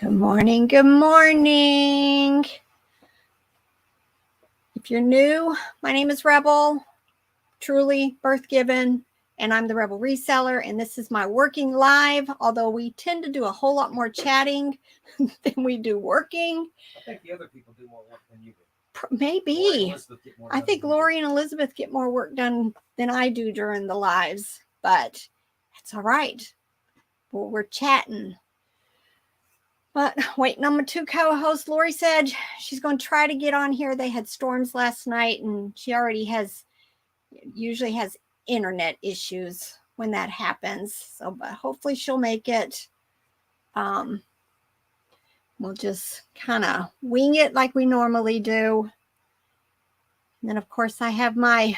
Good morning. Good morning. If you're new, my name is Rebel, truly birth given, and I'm the Rebel Reseller, and this is my working live, although we tend to do a whole lot more chatting than we do working. I think the other people do more work than you do. Maybe. I think Lori and Elizabeth get more work done than I do during the lives, but it's all right. Well, we're chatting. But waiting on my two co-hosts. Lori said she's going to try to get on here. They had storms last night, and she already usually has internet issues when that happens. So, but hopefully she'll make it. We'll just kind of wing it like we normally do. And then, of course, I have my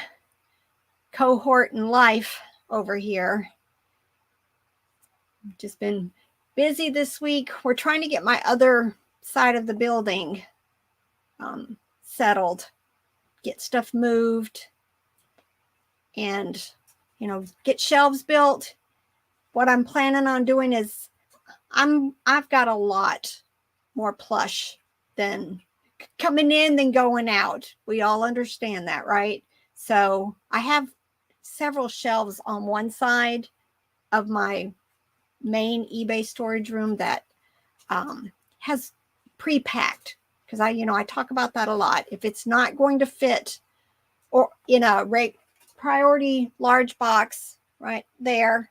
cohort in life over here. Just been busy this week. We're trying to get my other side of the building settled, get stuff moved, and get shelves built. What I'm planning on doing is I've got a lot more plush than coming in than going out. We all understand that, right? So I have several shelves on one side of my main eBay storage room that has pre-packed, because I talk about that a lot. If it's not going to fit or in a priority large box right there,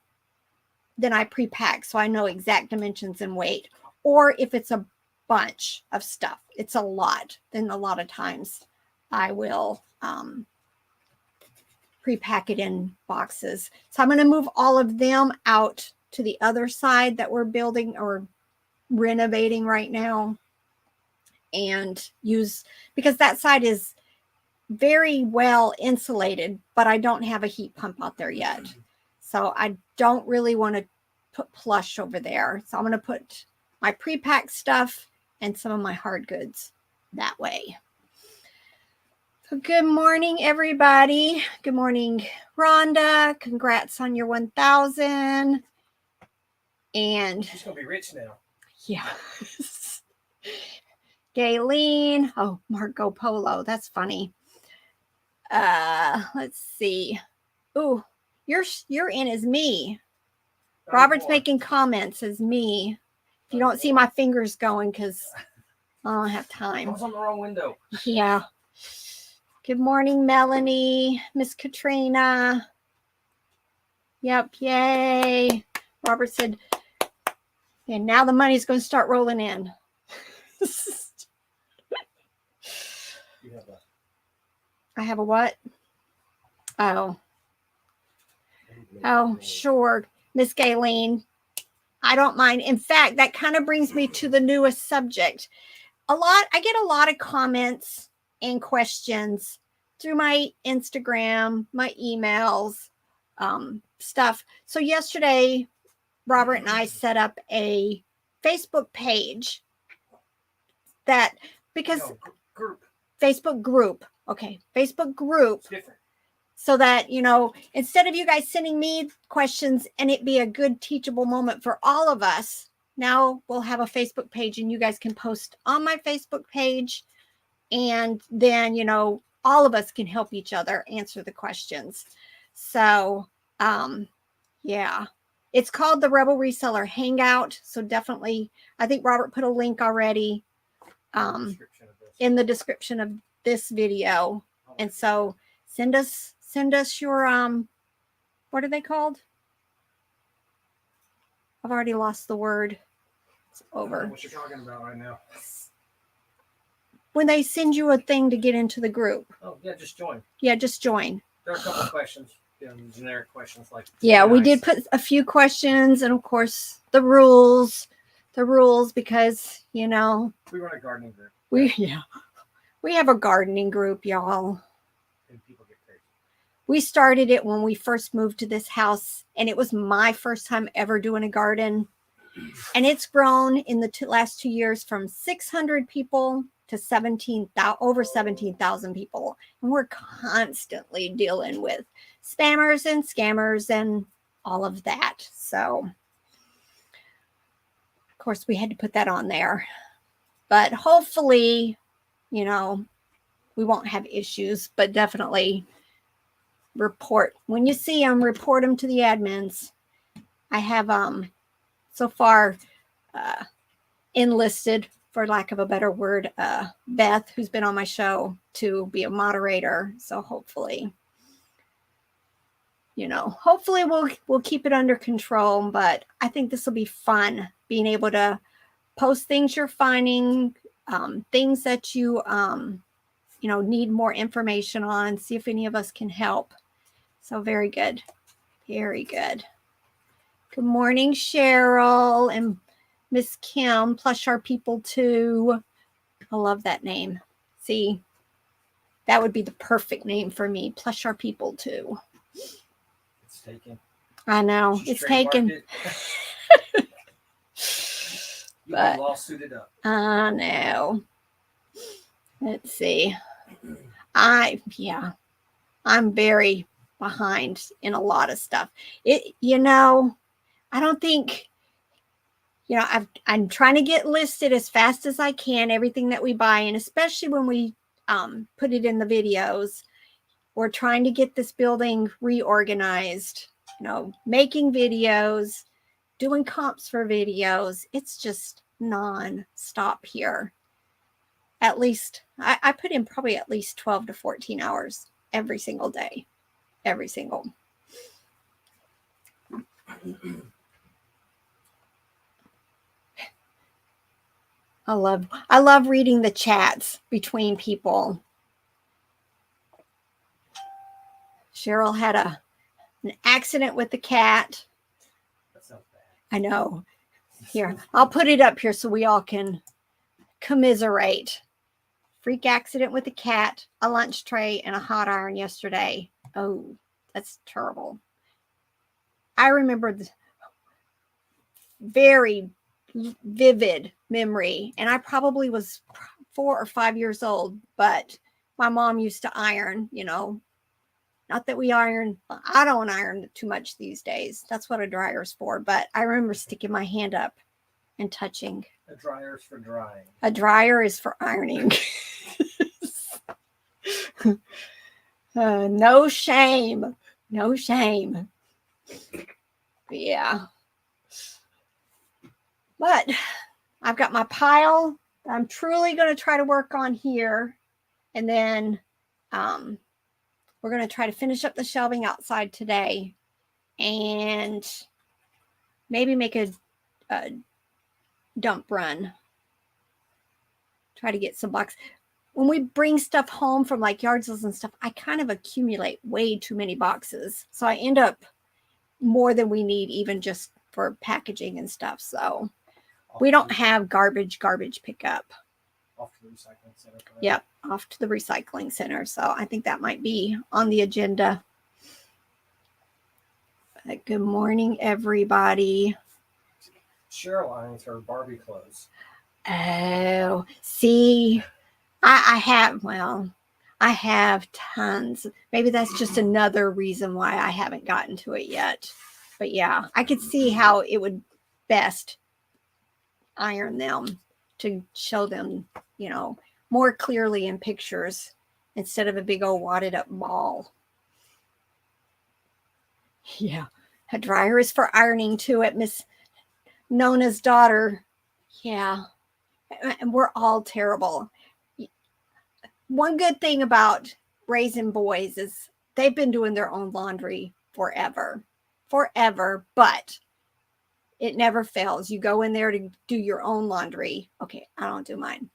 then I pre-pack so I know exact dimensions and weight. Or if it's a bunch of stuff, it's a lot, then a lot of times I will pre-pack it in boxes. So I'm going to move all of them out to the other side that we're building or renovating right now, and because that side is very well insulated, but I don't have a heat pump out there yet. So I don't really want to put plush over there. So I'm going to put my pre-packed stuff and some of my hard goods that way. So good morning, everybody. Good morning, Rhonda. Congrats on your 1,000. And she's gonna be rich now. Yeah. Gayleen. Oh, Marco Polo. That's funny. Let's see. Ooh, you're in as me. Robert's making comments as me. If you don't see my fingers going, because I don't have time. I was on the wrong window. Yeah. Good morning, Melanie. Miss Katrina. Yep. Yay. Robert said, and now the money's going to start rolling in. I have a what? Oh, sure. Miss Gayleen. I don't mind. In fact, that kind of brings me to the newest subject. I get a lot of comments and questions through my Instagram, my emails, stuff. So yesterday, Robert and I set up a Facebook page group. Facebook group. Okay. Facebook group. It's different. So that, instead of you guys sending me questions and it be a good teachable moment for all of us, now we'll have a Facebook page and you guys can post on my Facebook page. And then, all of us can help each other answer the questions. So, yeah. It's called the Rebel Reseller Hangout. So definitely, I think Robert put a link already in the description of this video. And so send us your, what are they called? I've already lost the word. It's over. I don't know what you're talking about right now. When they send you a thing to get into the group. Oh, yeah, just join. Yeah, just join. There are a couple of questions. Generic questions like we did put a few questions, and of course the rules because we run a gardening group. We have a gardening group, y'all. And people get crazy. We started it when we first moved to this house, and it was my first time ever doing a garden, and it's grown in the last 2 years from 600 people to over 17,000 people. And we're constantly dealing with spammers and scammers and all of that. So, of course, we had to put that on there. But hopefully, you know, we won't have issues, but definitely report. When you see them, report them to the admins. I have so far enlisted, for lack of a better word, Beth, who's been on my show, to be a moderator. So hopefully, you know, hopefully we'll keep it under control. But I think this will be fun, being able to post things you're finding, things that you you know, need more information on, see if any of us can help. So very good. Very good. Good morning, Cheryl and Miss Kim, Plush Our People Too. I love that name. See, that would be the perfect name for me. Plush Our People Too. It's taken. I know. She's it's taken. It. But lawsuited up. I know. Let's see. I'm very behind in a lot of stuff. You know, I don't think, you know, I'm trying to get listed as fast as I can, everything that we buy, and especially when we put it in the videos. We're trying to get this building reorganized, you know, making videos, doing comps for videos. It's just non-stop here. At least I put in probably at least 12 to 14 hours every single day. Every single. I love reading the chats between people. Cheryl had an accident with the cat. That sounds bad. I know. Here, I'll put it up here so we all can commiserate. Freak accident with a cat, a lunch tray, and a hot iron yesterday. Oh, that's terrible. I remember the very vivid memory, and I probably was 4 or 5 years old, but my mom used to iron, you know. Not that we iron. I don't iron too much these days. That's what a dryer's for. But I remember sticking my hand up and touching. A dryer's for drying. A dryer is for ironing. No shame. No shame. Yeah. But I've got my pile I'm truly going to try to work on here. And then we're going to try to finish up the shelving outside today. And maybe make a dump run. Try to get some boxes. When we bring stuff home from like yard sales and stuff, I kind of accumulate way too many boxes. So I end up more than we need, even just for packaging and stuff. So we don't have garbage pickup. Off to the recycling center. Yep, off to the recycling center. So I think that might be on the agenda. Good morning, everybody. Cheryl irons her Barbie clothes. Oh, see, I have tons. Maybe that's just another reason why I haven't gotten to it yet. But yeah, I could see how it would best iron them to show them, you know, more clearly in pictures instead of a big old wadded up ball. Yeah, a dryer is for ironing too at Miss Nona's daughter. Yeah, and we're all terrible. One good thing about raising boys is they've been doing their own laundry forever, but it never fails. You go in there to do your own laundry. Okay, I don't do mine.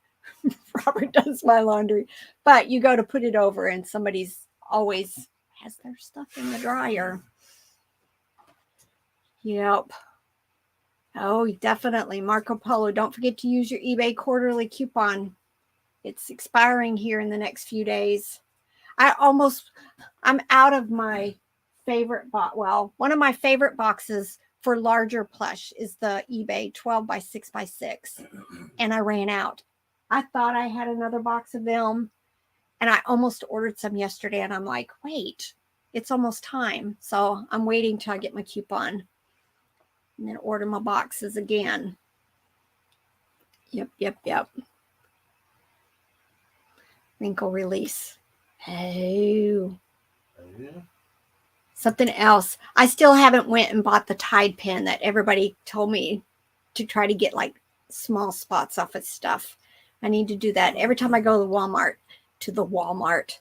Robert does my laundry, but you go to put it over and somebody's always has their stuff in the dryer. Yep. Oh, definitely. Marco Polo. Don't forget to use your eBay quarterly coupon. It's expiring here in the next few days. I'm out of my favorite box. Well, one of my favorite boxes for larger plush is the eBay 12 by 6 by 6. And I ran out. I thought I had another box of them. And I almost ordered some yesterday. And I'm like, wait, it's almost time. So I'm waiting till I get my coupon. And then order my boxes again. Yep. Wrinkle release. Oh. Something else. I still haven't went and bought the Tide pen that everybody told me to try to get like small spots off of stuff. I need to do that every time I go to the Walmart.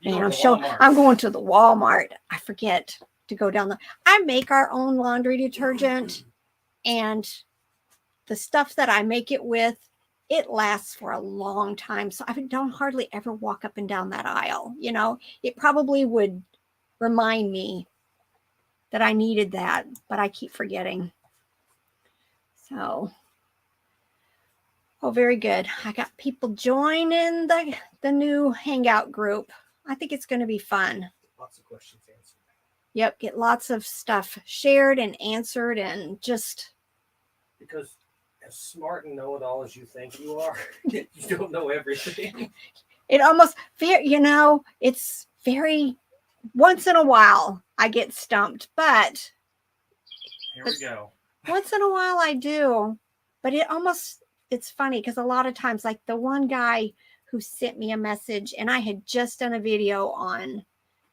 Man, I'm going to the Walmart. I forget to go down I make our own laundry detergent, and the stuff that I make it with, it lasts for a long time. So I don't hardly ever walk up and down that aisle. You know, it probably would remind me that I needed that, but I keep forgetting. So, oh, very good. I got people joining the new Hangout group. I think it's going to be fun. Lots of questions answered. Yep, get lots of stuff shared and answered, and just because as smart and know-it-all as you think you are, you don't know everything. It almost, you know, it's very, once in a while I get stumped, but here we go. Once in a while I do, but it's funny because a lot of times, like the one guy who sent me a message, and I had just done a video on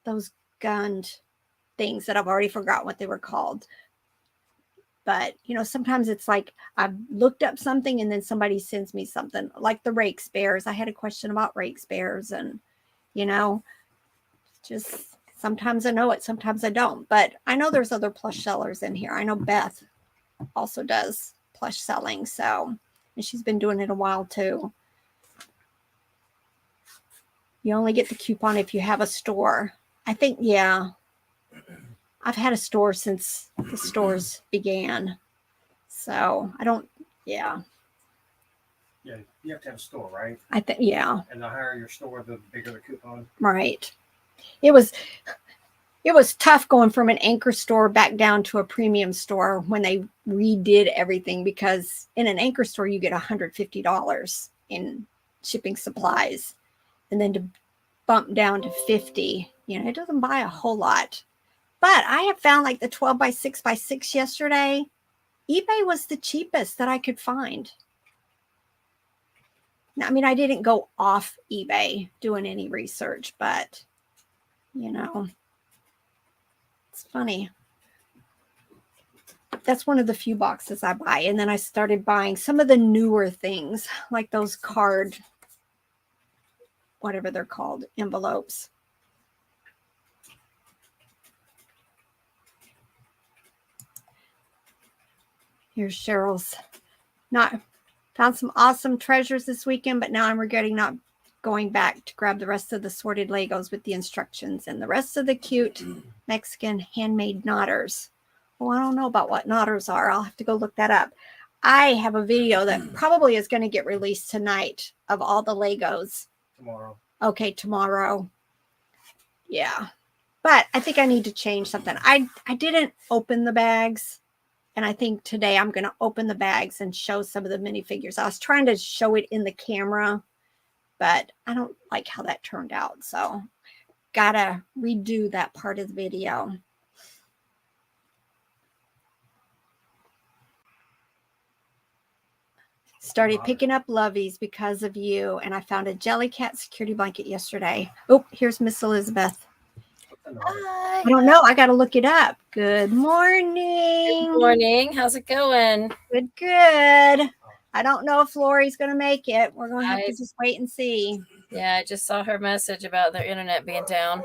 those gunned things that I've already forgotten what they were called. But, you know, sometimes it's like I've looked up something and then somebody sends me something like the rake spares. I had a question about rake spares, and, you know, just sometimes I know it, sometimes I don't. But I know there's other Plush sellers in here. I know Beth also does Plush selling. So, and she's been doing it a while too. You only get the coupon if you have a store. I think, yeah. I've had a store since the stores began. So I don't, yeah. Yeah, you have to have a store, right? I think, yeah. And the higher your store, the bigger the coupon. Right. It was tough going from an anchor store back down to a premium store when they redid everything, because in an anchor store, you get $150 in shipping supplies, and then to bump down to $50, you know, it doesn't buy a whole lot. But I have found like the 12 by 6 by 6 yesterday, eBay was the cheapest that I could find. Now, I mean, I didn't go off eBay doing any research, but, you know, it's funny. That's one of the few boxes I buy. And then I started buying some of the newer things, like those card, whatever they're called, envelopes. Here's Cheryl's. Found some awesome treasures this weekend, but now I'm regretting not going back to grab the rest of the sorted Legos with the instructions and the rest of the cute Mexican handmade knotters. Oh, I don't know about what knotters are. I'll have to go look that up. I have a video that probably is going to get released tonight of all the Legos. Tomorrow. Okay, tomorrow. Yeah. But I think I need to change something. I didn't open the bags. And I think today I'm going to open the bags and show some of the minifigures. I was trying to show it in the camera, but I don't like how that turned out. So gotta redo that part of the video. Started picking up lovies because of you. And I found a Jellycat security blanket yesterday. Oh, here's Miss Elizabeth. Hi. I don't know. I got to look it up. Good morning. Good morning. How's it going? Good. I don't know if Lori's going to make it. We're going to have to just wait and see. Yeah, I just saw her message about their internet being down.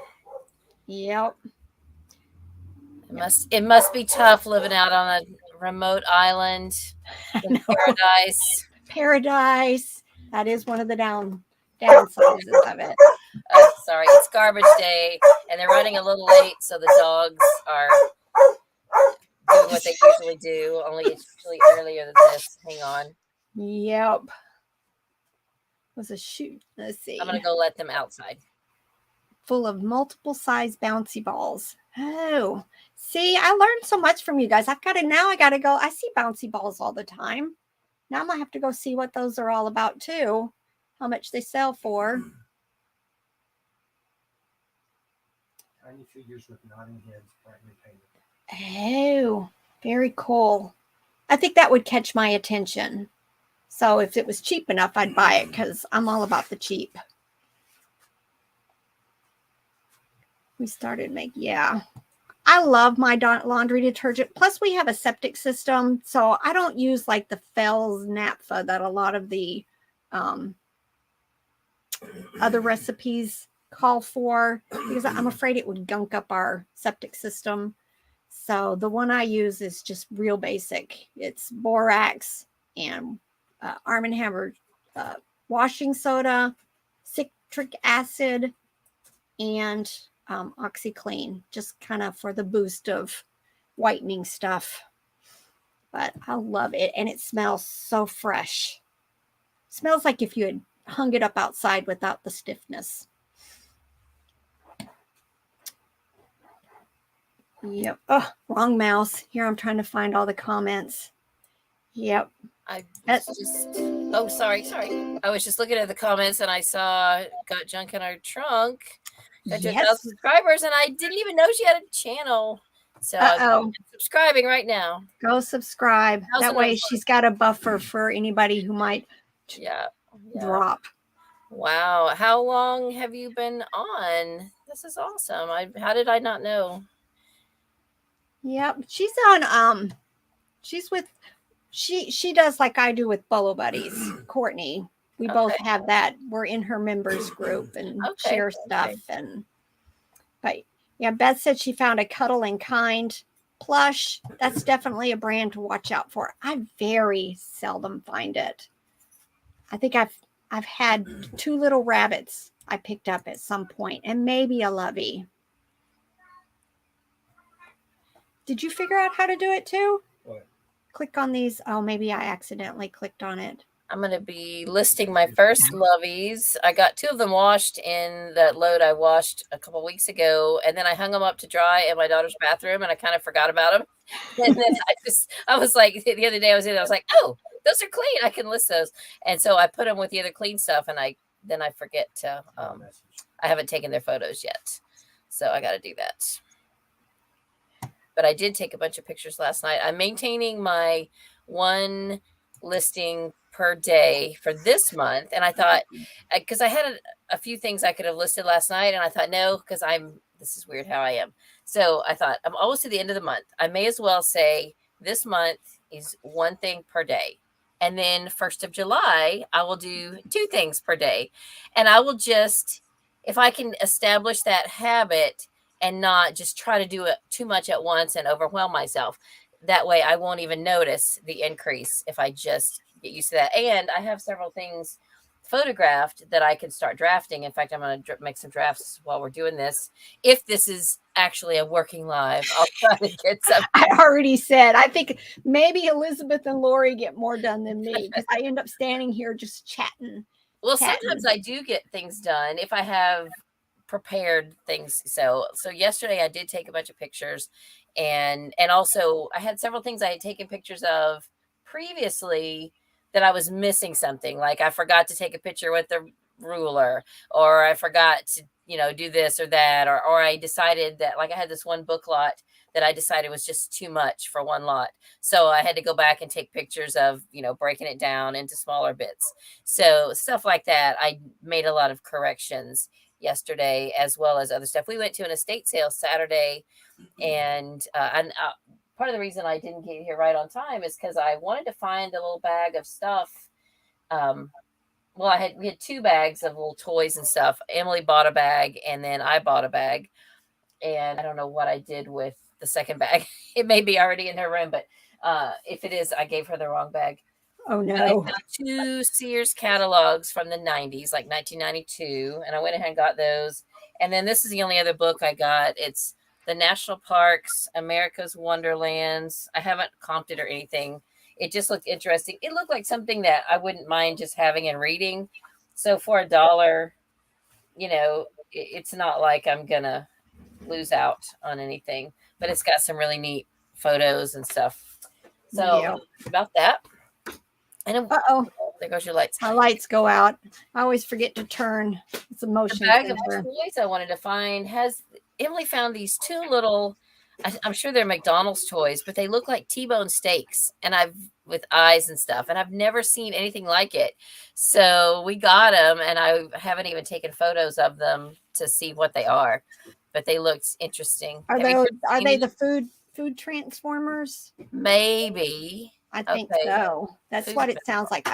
Yep. It must be tough living out on a remote island in paradise. Paradise. That is one of the downsides of it. Sorry, it's garbage day, and they're running a little late, so the dogs are doing what they usually do, only it's usually earlier than this. Hang on. Yep. Was a shoot. Let's see. I'm going to go let them outside. Full of multiple size bouncy balls. Oh, see, I learned so much from you guys. I got to go. I see bouncy balls all the time. Now I'm going to have to go see what those are all about too. How much they sell for. Tiny figures with nodding heads, brightly painted. Oh, very cool. I think that would catch my attention. So if it was cheap enough, I'd buy it because I'm all about the cheap. We started making, yeah. I love my laundry detergent. Plus, we have a septic system, so I don't use like the Fells naphtha that a lot of the other recipes call for, because I'm afraid it would gunk up our septic system. So the one I use is just real basic. It's borax and Arm & Hammer washing soda, citric acid, and OxyClean, just kind of for the boost of whitening stuff. But I love it, and it smells so fresh. It smells like if you had hung it up outside without the stiffness. Yep. Oh, wrong mouse. Here I'm trying to find all the comments. Yep. I was just, oh, sorry. I was just looking at the comments and I saw got junk in our trunk. Got to 1,000 subscribers, and I didn't even know she had a channel. So I'm subscribing right now. Go subscribe. That way she's got a buffer for anybody who might drop. Wow. How long have you been on? This is awesome. How did I not know? Yep. She's on she's with she does like I do with Bolo Buddies, Courtney. We both have that. We're in her members group and share stuff. But yeah, Beth said she found a Cuddle and Kind plush. That's definitely a brand to watch out for. I very seldom find it. I think I've had 2 little rabbits I picked up at some point, and maybe a lovey. Did you figure out how to do it too? What? Click on these. Oh, maybe I accidentally clicked on it. I'm going to be listing my first loveys. I got 2 of them washed in that load I washed a couple weeks ago, and then I hung them up to dry in my daughter's bathroom, and I kind of forgot about them. And then I was like, the other day I was in, I was like, oh, those are clean. I can list those. And so I put them with the other clean stuff, and I forget to, I haven't taken their photos yet. So I got to do that. But I did take a bunch of pictures last night. I'm maintaining my 1 listing per day for this month. And I thought, because I had a few things I could have listed last night, and I thought, no, because this is weird how I am. So I thought, I'm almost to the end of the month. I may as well say this month is 1 thing per day. And then 1st of July, I will do 2 things per day. And I will just, if I can establish that habit and not just try to do it too much at once and overwhelm myself, that way I won't even notice the increase if I just get used to that. And I have several things photographed that I can start drafting. In fact, I'm going to make some drafts while we're doing this. If this is actually a working live, I'll try to get some. I already said, I think maybe Elizabeth and Lori get more done than me, because I end up standing here just chatting. Well, sometimes I do get things done if I have prepared things. So yesterday I did take a bunch of pictures, and also I had several things I had taken pictures of previously that I was missing something. Like I forgot to take a picture with the ruler, or I forgot to, do this or that, or I decided that, like, I had this 1 book lot that I decided was just too much for 1 lot. So I had to go back and take pictures of, breaking it down into smaller bits. So stuff like that. I made a lot of corrections yesterday, as well as other stuff. We went to an estate sale Saturday, and part of the reason I didn't get here right on time is because I wanted to find a little bag of stuff. We had 2 bags of little toys and stuff. Emily bought a bag, and then I bought a bag, and I don't know what I did with the second bag. It may be already in her room, but if it is, I gave her the wrong bag. Oh no! I found 2 Sears catalogs from the 90s, like 1992, and I went ahead and got those. And then this is the only other book I got. It's The National Parks, America's Wonderlands. I haven't comped it or anything. It just looked interesting. It looked like something that I wouldn't mind just having and reading. So for $1, it's not like I'm gonna lose out on anything. But it's got some really neat photos and stuff. So about that. And there goes your lights. My lights go out. I always forget to turn. It's a motion The bag sensor. of toys I wanted to find Emily found these 2 little I'm sure they're McDonald's toys, but they look like T-bone steaks, and with eyes and stuff, and I've never seen anything like it. So we got them, and I haven't even taken photos of them to see what they are, but they looked interesting. Are Have you they ever are seen they them? the food transformers? Maybe. I think Okay. so. That's Food what it sounds like.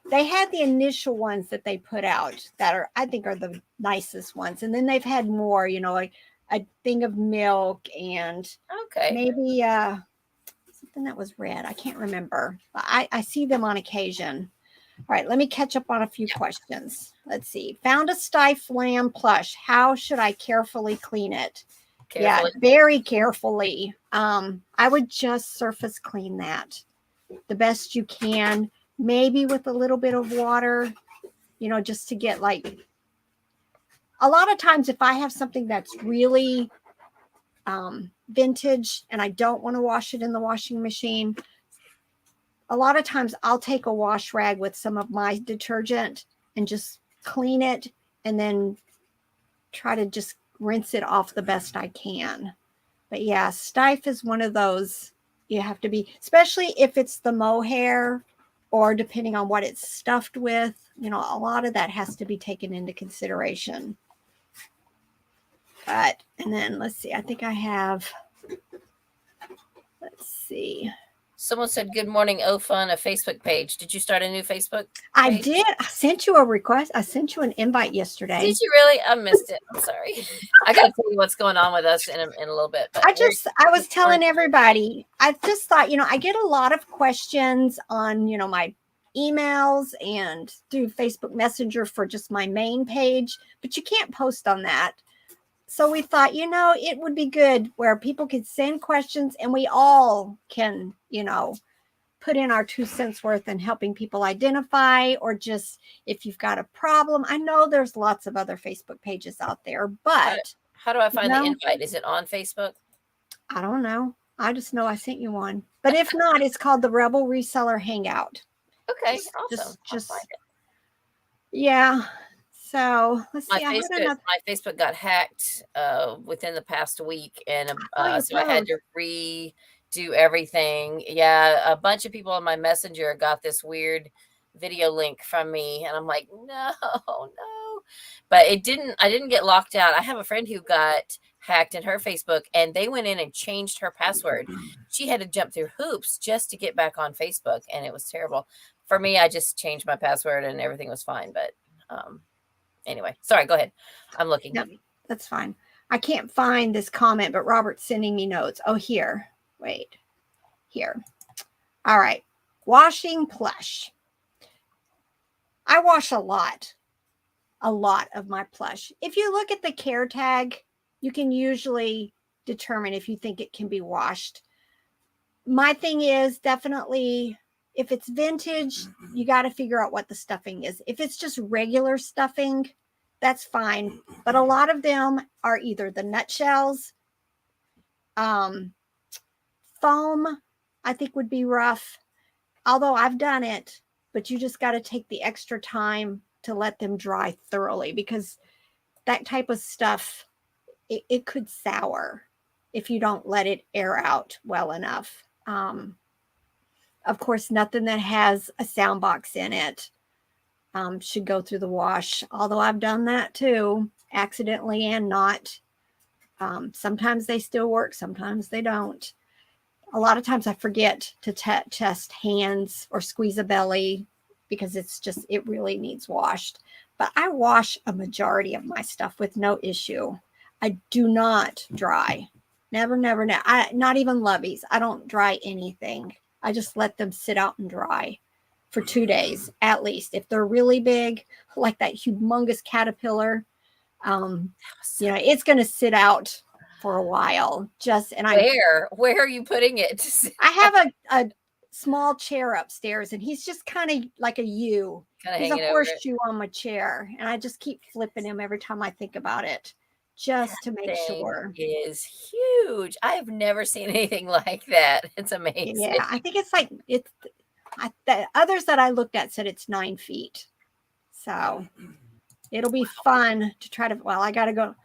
They had the initial ones that they put out that I think are the nicest ones. And then they've had more, like a thing of milk and Okay. maybe something that was red. I can't remember. But I see them on occasion. All right, let me catch up on a few questions. Let's see. Found a stiff lamb plush. How should I carefully clean it? Carefully. Yeah, very carefully. I would just surface clean that the best you can, maybe with a little bit of water, just to get a lot of times if I have something that's really vintage and I don't want to wash it in the washing machine, a lot of times I'll take a wash rag with some of my detergent and just clean it and then try to just rinse it off the best I can. But yeah, stiff is one of those you have to be, especially if it's the mohair or depending on what it's stuffed with, a lot of that has to be taken into consideration. And then let's see, I think I have, let's see. Someone said, "Good morning, OFUN," a Facebook page. Did you start a new Facebook page? I did. I sent you a request. I sent you an invite yesterday. Did you really? I missed it. I'm sorry. I got to tell you what's going on with us in a little bit. But I was telling everybody, I just thought, I get a lot of questions on, my emails and through Facebook Messenger for just my main page, but you can't post on that. So we thought, it would be good where people could send questions and we all can, put in our 2 cents worth in helping people identify, or just if you've got a problem. I know there's lots of other Facebook pages out there, but how do I find the invite? Is it on Facebook? I don't know. I just know I sent you one. But if not, it's called the Rebel Reseller Hangout. Okay, awesome. Just yeah. So let's see. My Facebook got hacked within the past week, and so I had to redo everything. Yeah, a bunch of people on my Messenger got this weird video link from me, and I'm like, no. But I didn't get locked out. I have a friend who got hacked in her Facebook, and they went in and changed her password. She had to jump through hoops just to get back on Facebook, and it was terrible. For me, I just changed my password and everything was fine. But anyway, sorry, go ahead. I'm looking. No, that's fine. I can't find this comment, but Robert's sending me notes. Oh, here. Wait. Here. All right. Washing plush. I wash a lot of my plush. If you look at the care tag, you can usually determine if you think it can be washed. My thing is definitely, if it's vintage, you got to figure out what the stuffing is. If it's just regular stuffing, that's fine. But a lot of them are either the nutshells, foam, I think would be rough. Although I've done it, but you just got to take the extra time to let them dry thoroughly, because that type of stuff, it could sour if you don't let it air out well enough. Of course, nothing that has a sound box in it should go through the wash, although I've done that too, accidentally and not. Sometimes they still work, sometimes they don't. A lot of times I forget to test hands or squeeze a belly because it really needs washed. But I wash a majority of my stuff with no issue. I do not dry. Never. Not even loveys. I don't dry anything. I just let them sit out and dry for 2 days at least. If they're really big, like that humongous caterpillar, it's going to sit out for a while. Where are you putting it? I have a small chair upstairs, and he's just kind of like a U. He's a horseshoe on my chair, and I just keep flipping him every time I think about it, just to make sure. It is huge. I have never seen anything like that. It's amazing. Yeah, I think the others that I looked at said it's 9 feet. So It'll be fun to try to, well, I got to go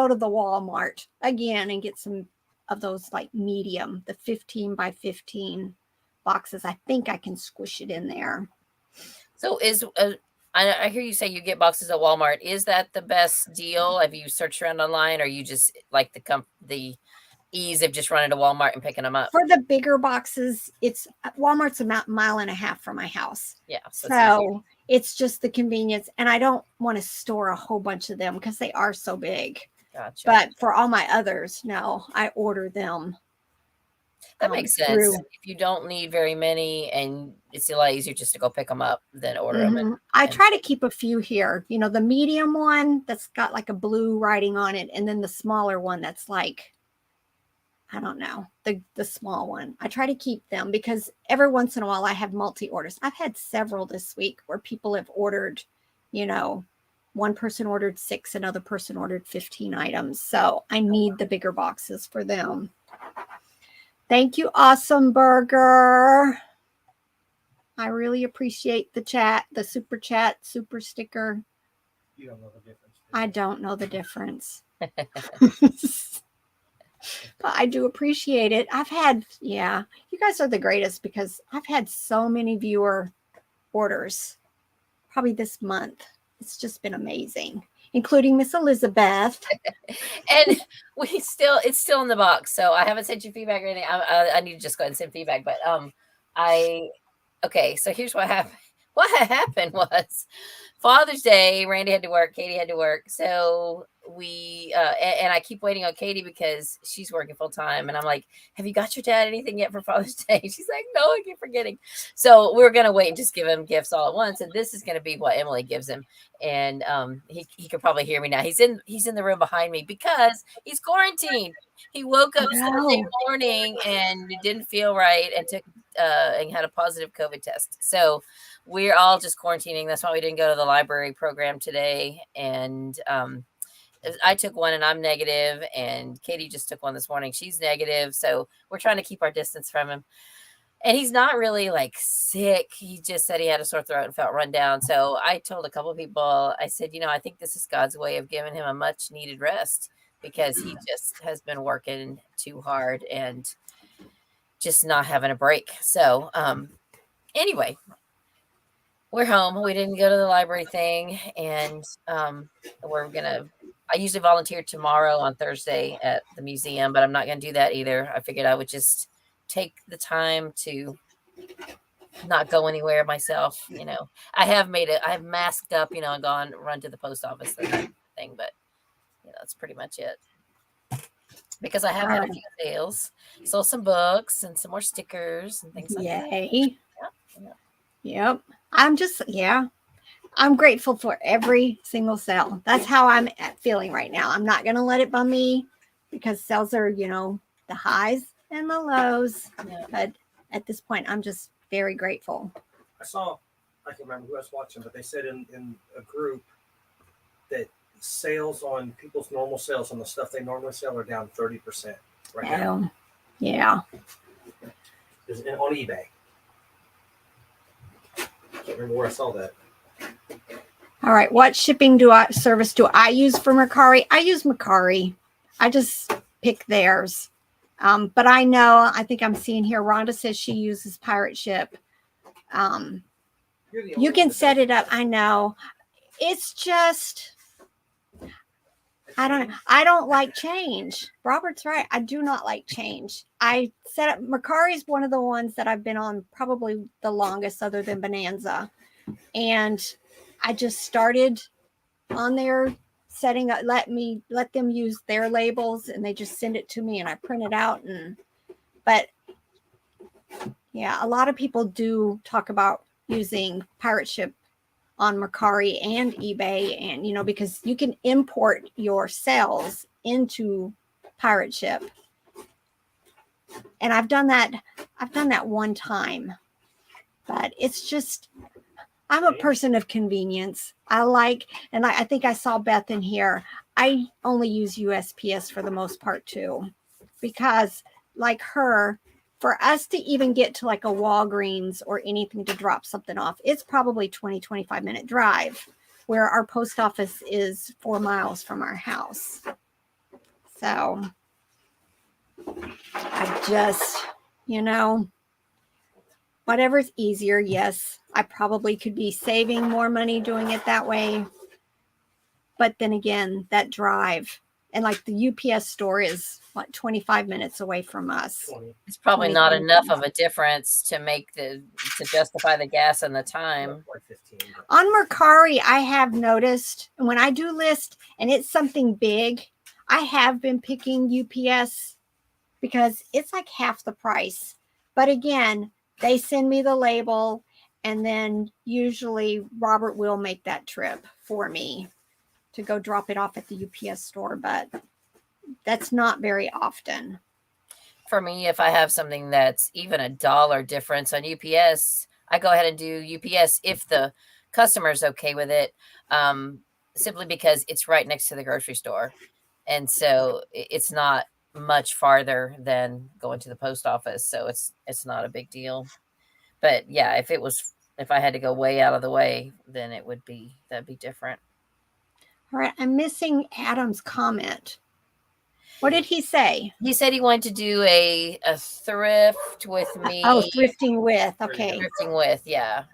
to the Walmart again and get some of those like medium, the 15 by 15 boxes. I think I can squish it in there. So I hear you say you get boxes at Walmart. Is that the best deal? Have you searched around online, or you just like the ease of just running to Walmart and picking them up? For the bigger boxes, Walmart's a mile and a half from my house. Yeah. So it's just the convenience. And I don't want to store a whole bunch of them because they are so big. Gotcha. But for all my others, no, I order them. That makes sense. If you don't need very many and it's a lot easier just to go pick them up than order them. I try to keep a few here. You know, the medium one that's got like a blue writing on it, and then the smaller one that's like, I don't know, the small one. I try to keep them because every once in a while I have multi-orders. I've had several this week where people have ordered, you know, one person ordered 6, another person ordered 15 items. So I need the bigger boxes for them. Thank you, Awesome Burger. I really appreciate the chat, the super chat, super sticker. You don't know the difference. I don't know the difference. But I do appreciate it. You guys are the greatest because I've had so many viewer orders probably this month. It's just been amazing, including Miss Elizabeth. And it's still in the box. So I haven't sent you feedback or anything. I need to just go ahead and send feedback. But okay, so here's what happened. What happened was Father's Day, Randy had to work, Katie had to work. So we, and I keep waiting on Katie because she's working full time. And I'm like, have you got your dad anything yet for Father's Day? She's like, no, I keep forgetting. So we're going to wait and just give him gifts all at once. And this is going to be what Emily gives him. And he could probably hear me now. He's in the room behind me because he's quarantined. He woke up Sunday morning and it didn't feel right and took and had a positive COVID test. So we're all just quarantining. That's why we didn't go to the library program today. And I took one and I'm negative, and Katie just took one this morning. She's negative. So we're trying to keep our distance from him. And he's not really like sick. He just said he had a sore throat and felt run down. So I told a couple of people, I said, I think this is God's way of giving him a much needed rest because he just has been working too hard and just not having a break. So anyway, we're home. We didn't go to the library thing. And I usually volunteer tomorrow on Thursday at the museum, but I'm not going to do that either. I figured I would just take the time to not go anywhere myself. I've masked up, and run to the post office thing, but that's pretty much it. Because I have had a few sales, sold some books and some more stickers and things like that. Yay. Yep. I'm grateful for every single sale. That's how I'm feeling right now. I'm not going to let it bum me because sales are, the highs and the lows. Yeah. But at this point, I'm just very grateful. I can't remember who I was watching, but they said in a group that sales on people's normal sales on the stuff they normally sell are down 30% right now. Yeah. On eBay. I can't remember where I saw that. All right. What shipping service do I use for Mercari? I use Mercari. I just pick theirs. But I think I'm seeing here, Rhonda says she uses Pirate Ship. You can set it up. I know. It's just, I don't like change. Robert's right. I do not like change. I set up, Mercari is one of the ones that I've been on probably the longest other than Bonanza. And I just started on there setting up, let them use their labels, and they just send it to me and I print it out. But yeah, a lot of people do talk about using Pirate Ship on Mercari and eBay, and because you can import your sales into Pirate Ship. And I've done that one time, but it's just, I'm a person of convenience. I think I saw Beth in here. I only use USPS for the most part too, because like her, for us to even get to like a Walgreens or anything to drop something off, it's probably 20, 25 minute drive. where our post office is 4 miles from our house. So I just, whatever's easier. Yes, I probably could be saving more money doing it that way. But then again, that drive, and like the UPS store is 25 minutes away from us. 20. It's probably 20 not minutes. enough of a difference to justify the gas and the time. Like 15. On Mercari, I have noticed when I do list and it's something big, I have been picking UPS because it's like half the price. But again, they send me the label, and then usually Robert will make that trip for me to go drop it off at the UPS store, but that's not very often. For me, if I have something that's even $1 difference on UPS, I go ahead and do UPS if the customer's okay with it, simply because it's right next to the grocery store. And so it's not much farther than going to the post office. So it's not a big deal. But yeah, if I had to go way out of the way, then that'd be different. All right, I'm missing Adam's comment. What did he say? He said he wanted to do a thrift with me. Oh, thrifting with. Okay. Thrifting with, yeah.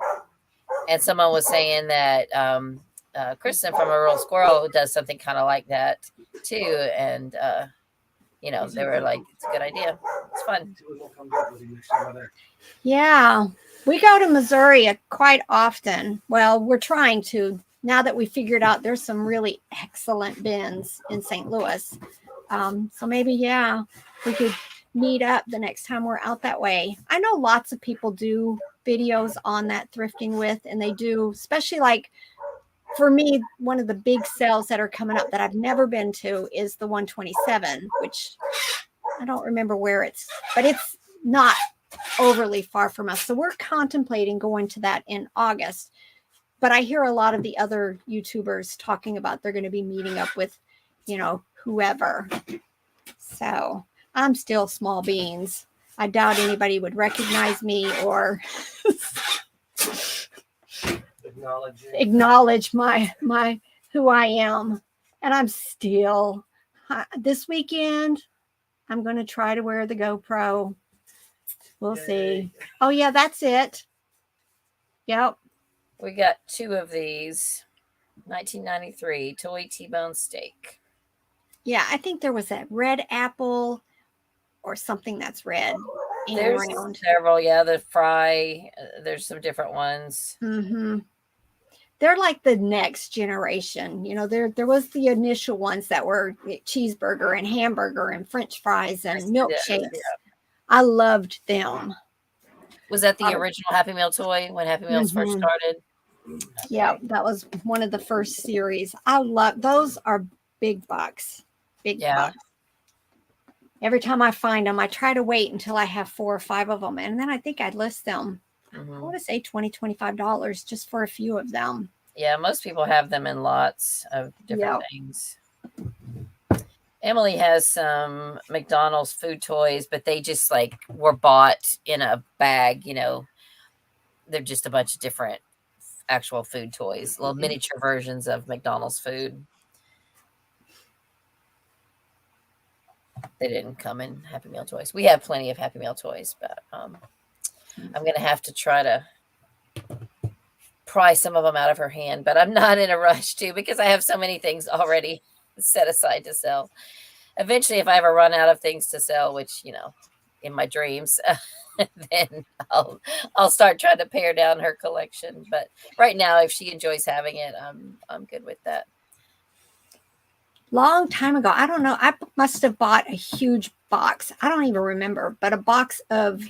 And someone was saying that Kristen from A Rural Squirrel does something kind of like that too. And, they were like, it's a good idea. It's fun. Yeah, we go to Missouri quite often. Well, we're trying to, now that we figured out there's some really excellent bins in St. Louis. So maybe, we could meet up the next time we're out that way. I know lots of people do videos on that thrifting with, and they do, especially like for me, one of the big sales that are coming up that I've never been to is the 127, which I don't remember where but it's not overly far from us. So we're contemplating going to that in August. But I hear a lot of the other YouTubers talking about they're going to be meeting up with, whoever. So I'm still small beans. I doubt anybody would recognize me or acknowledge my who I am. And I'm still this weekend, I'm going to try to wear the GoPro. We'll see. Oh yeah, that's it. Yep. We got 2 of these. 1993 toy T-bone steak. Yeah, I think there was that red apple or something that's red. There's around. several, the fry. There's some different ones. Mm-hmm. They're like the next generation. There was the initial ones that were cheeseburger and hamburger and French fries and milkshakes. Yeah. I loved them. Was that the original Happy Meal toy when Happy Meals first started? Yeah, that was one of the first series. I love those. Are big bucks. Big bucks. Every time I find them, I try to wait until I have 4 or 5 of them, and then I think I'd list them. Mm-hmm. I want to say $20, $25 just for a few of them. Yeah, most people have them in lots of different things. Emily has some McDonald's food toys, but they just were bought in a bag. They're just a bunch of different actual food toys, little miniature versions of McDonald's food. They didn't come in Happy Meal toys. We have plenty of Happy Meal toys, but I'm going to have to try to pry some of them out of her hand, but I'm not in a rush to, because I have so many things already set aside to sell. Eventually, if I ever run out of things to sell, which, in my dreams, then I'll start trying to pare down her collection. But right now, if she enjoys having it, I'm good with that. Long time ago, I don't know, I must have bought a huge box. I don't even remember, but a box of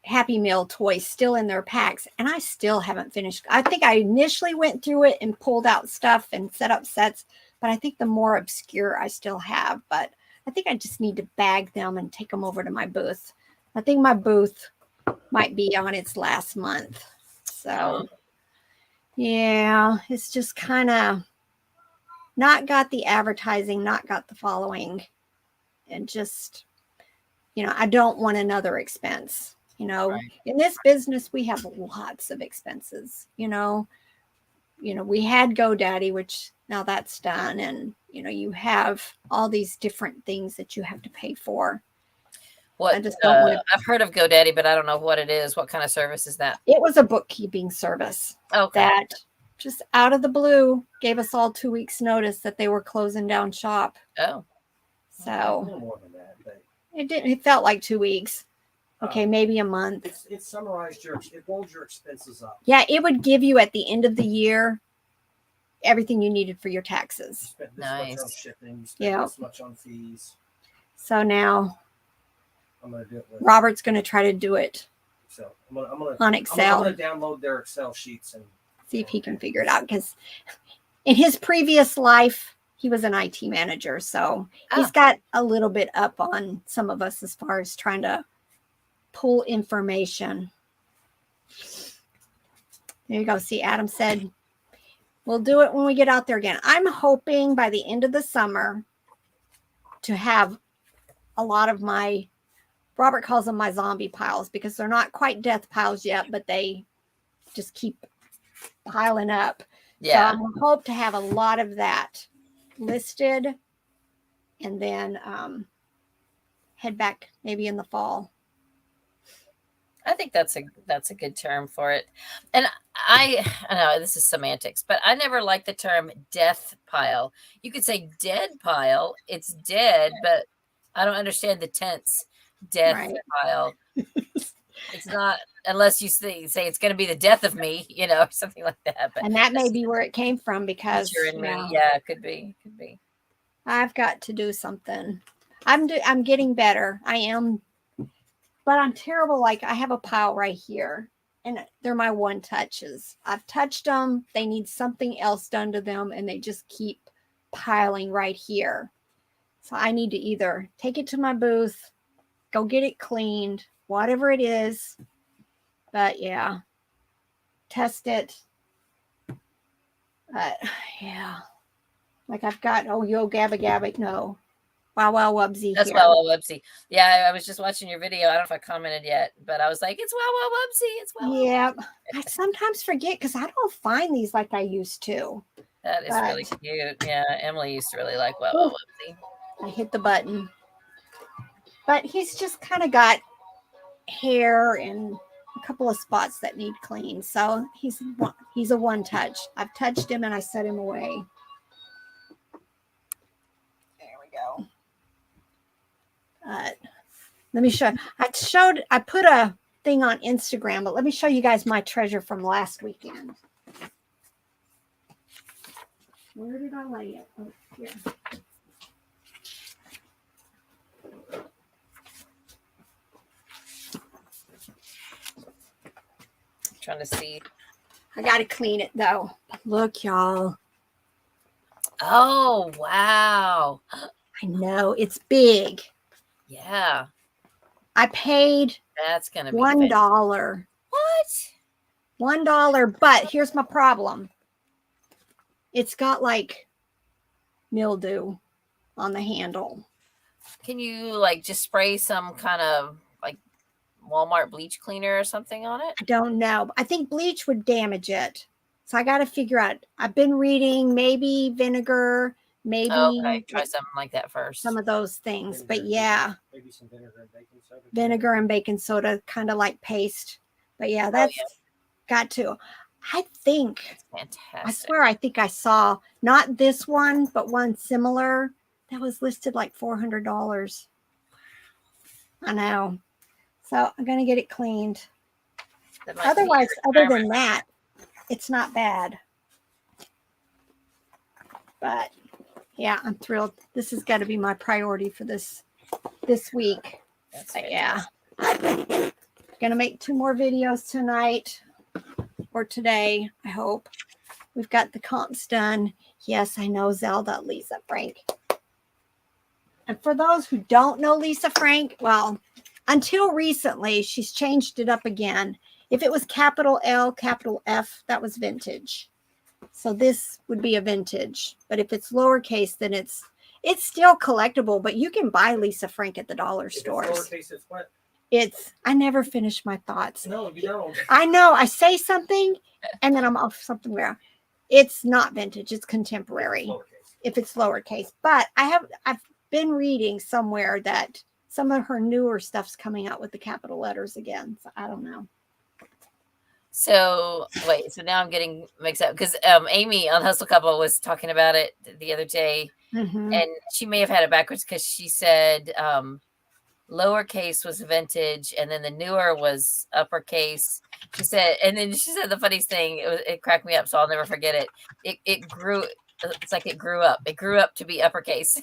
Happy Meal toys still in their packs, and I still haven't finished. I think I initially went through it and pulled out stuff and set up sets, but I think the more obscure I still have. But I think I just need to bag them and take them over to my booth. I think my booth might be on its last month. So, yeah, it's just kind of not got the advertising, not got the following, and just, I don't want another expense. Right. In this business, we have lots of expenses. we had GoDaddy, which now that's done. And, you have all these different things that you have to pay for. What I just don't want to. I've heard of GoDaddy, but I don't know what it is. What kind of service is that? It was a bookkeeping service that just out of the blue gave us all 2 weeks notice that they were closing down shop. Oh. So A little more than that, but it felt like 2 weeks. Okay, maybe a month. it summarized it rolled your expenses up. Yeah, it would give you at the end of the year everything you needed for your You taxes. spent this much on shipping, you spent Yeah. this much on fees. So now I'm gonna do it with Robert's going to try to do it Excel. I'm gonna on Excel. I'm gonna download their Excel sheets and See if he can figure it out, because in his previous life he was an IT manager, so he's got a little bit up on some of us as far as trying to pull information. There you go. See, Adam said we'll do it when we get out there again. I'm hoping by the end of the summer to have a lot of my, Robert calls them my zombie piles, because they're not quite death piles yet, but they just keep piling up. Yeah. So I hope to have a lot of that listed, and then head back maybe in the fall. I think that's a good term for it. And I know this is semantics, but I never liked the term death pile. You could say dead pile. It's dead, but I don't understand the tense death pile. It's not, unless you say it's going to be the death of me, or something like that. But and that may be where it came from, because you're in me. Yeah, it could be. I've got to do something. I'm getting better. I am, but I'm terrible. Like, I have a pile right here, and they're my one touches. I've touched them. They need something else done to them, and they just keep piling right here. So I need to either take it to my booth, go get it cleaned, whatever it is. But yeah, test it. Yeah, like I've got, yo gabba gabba, no, wow wubsy. That's wow wubsy. Yeah, I was just watching your video. I don't know if I commented yet, but I was like, it's wow wubsy. It's wow. Yeah, I sometimes forget because I don't find these like I used to. That is really cute. Yeah, Emily used to really like wow wubsy. I hit the button, but he's just kind of got hair and a couple of spots that need cleaned. So he's a one touch. I've touched him and I set him away. There we go. Let me show. I put a thing on Instagram, but let me show you guys my treasure from last weekend. Where did I lay it? Oh, here. Trying to see. I got to clean it though. But look, y'all. Oh, wow. I know it's big. Yeah. I paid that's gonna be $1. What? $1, but here's my problem. It's got like mildew on the handle. Can you like just spray some kind of like Walmart bleach cleaner or something on it? I don't know. I think bleach would damage it. So I got to figure out. I've been reading maybe vinegar, maybe try something like that first. Some of those things, but yeah. Maybe some vinegar and baking soda. Vinegar and baking soda, kind of like paste. But yeah, that's got to. I think. That's fantastic. I swear, I think I saw not this one, but one similar that was listed like $400. I know. So I'm gonna get it cleaned. Otherwise, other than that, it's not bad. But yeah, I'm thrilled. This has got to be my priority for this week. But yeah, gonna make 2 more videos tonight or today. I hope we've got the comps done. Yes, I know Zelda, Lisa Frank. And for those who don't know Lisa Frank, well, until recently, she's changed it up again. If it was capital L, capital F, that was vintage. So this would be a vintage. But if it's lowercase, then it's still collectible, but you can buy Lisa Frank at the dollar stores. Lowercase, it's what? I never finish my thoughts. No, you don't. I know. I say something and then I'm off something where it's not vintage, it's contemporary Lowercase. if it's lowercase. But I've been reading somewhere that some of her newer stuff's coming out with the capital letters again. So I don't know. So wait, so now I'm getting mixed up because Amy on Hustle Couple was talking about it the other day, and she may have had it backwards because she said lowercase was vintage, and then the newer was uppercase. She said, and then she said the funniest thing. It cracked me up, so I'll never forget it. It grew. It's like it grew up. It grew up to be uppercase.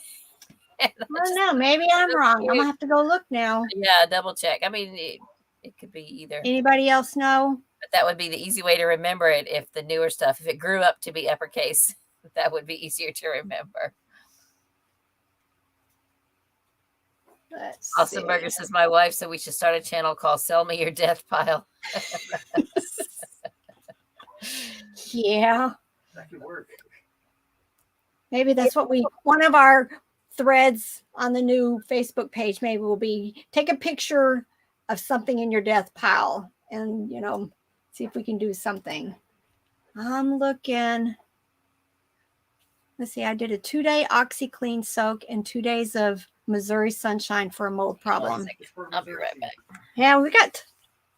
I don't know. Maybe I'm wrong. I'm gonna have to go look now. Yeah, double check. I mean, it could be either. Anybody else know? But that would be the easy way to remember it. If the newer stuff, if it grew up to be uppercase, that would be easier to remember. Austin Burger says, my wife said we should start a channel called Sell Me Your Death Pile. Yeah. That could work. Maybe that's what one of our threads on the new Facebook page maybe will be take a picture of something in your death pile and, see if we can do something. I'm looking. Let's see. I did a 2-day OxyClean soak and 2 days of Missouri Sunshine for a mold problem. I'll be right back. Yeah, we got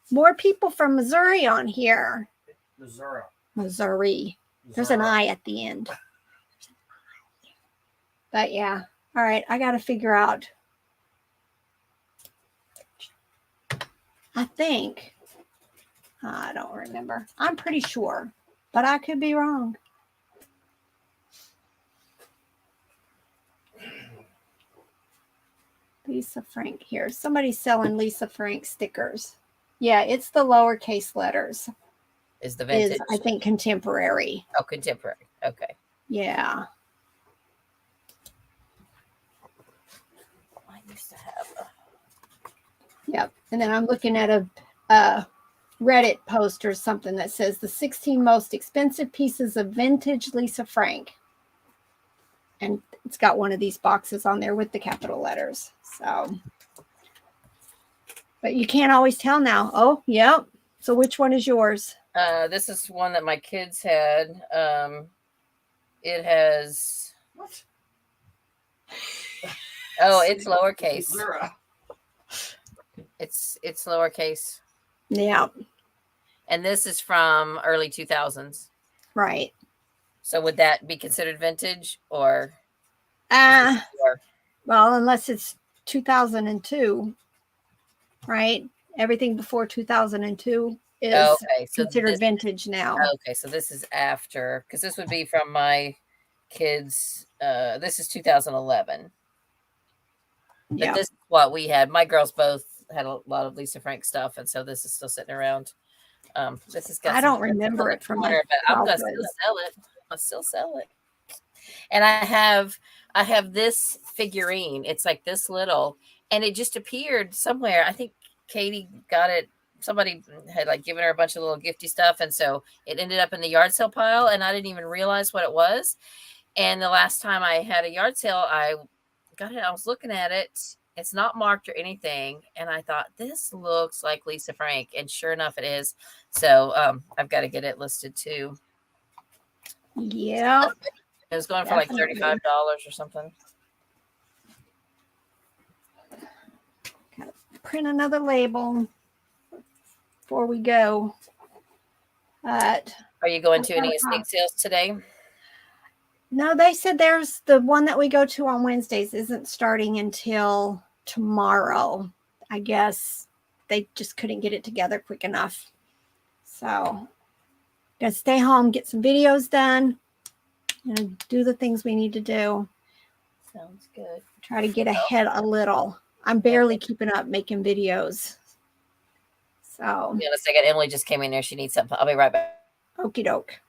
more people from Missouri on here. Missouri. There's an I at the end. But yeah. All right. I got to figure out. I think. I don't remember. I'm pretty sure, but I could be wrong. Lisa Frank here. Somebody's selling Lisa Frank stickers. Yeah, it's the lowercase letters. Is the vintage? I think contemporary. Oh, contemporary. Okay. Yeah. I used to have Yep. And then I'm looking at a Reddit post or something that says the 16 most expensive pieces of vintage Lisa Frank. And it's got one of these boxes on there with the capital letters. So, but you can't always tell now. Oh, yep. So which one is yours? This is one that my kids had. It has. What? Oh, it's lowercase. It's lowercase. Yeah. And this is from early 2000s. Right. So would that be considered vintage or? Well, unless it's 2002, right? Everything before 2002 is considered vintage now. Okay, so this is after, because this would be from my kids. This is 2011. But this is what we had. My girls both had a lot of Lisa Frank stuff, and so this is still sitting around. This has got. I don't remember it from my. But I'm gonna still sell it. I'll still sell it. And I have this figurine. It's like this little, and it just appeared somewhere. I think Katie got it. Somebody had like given her a bunch of little gifty stuff, and so it ended up in the yard sale pile, and I didn't even realize what it was. And the last time I had a yard sale, I got it. I was looking at it. It's not marked or anything, and I thought this looks like Lisa Frank, and sure enough, it is. So I've got to get it listed too. Yeah. It was going for like $35 or something. Gotta print another label before we go. Are you going to any estate sales today? No, they said there's the one that we go to on Wednesdays isn't starting until tomorrow. I guess they just couldn't get it together quick enough. So, gotta stay home, get some videos done, and do the things we need to do. Sounds good. Try to get ahead a little. I'm barely keeping up making videos. So, in a second, Emily just came in there. She needs something. I'll be right back. okie doke.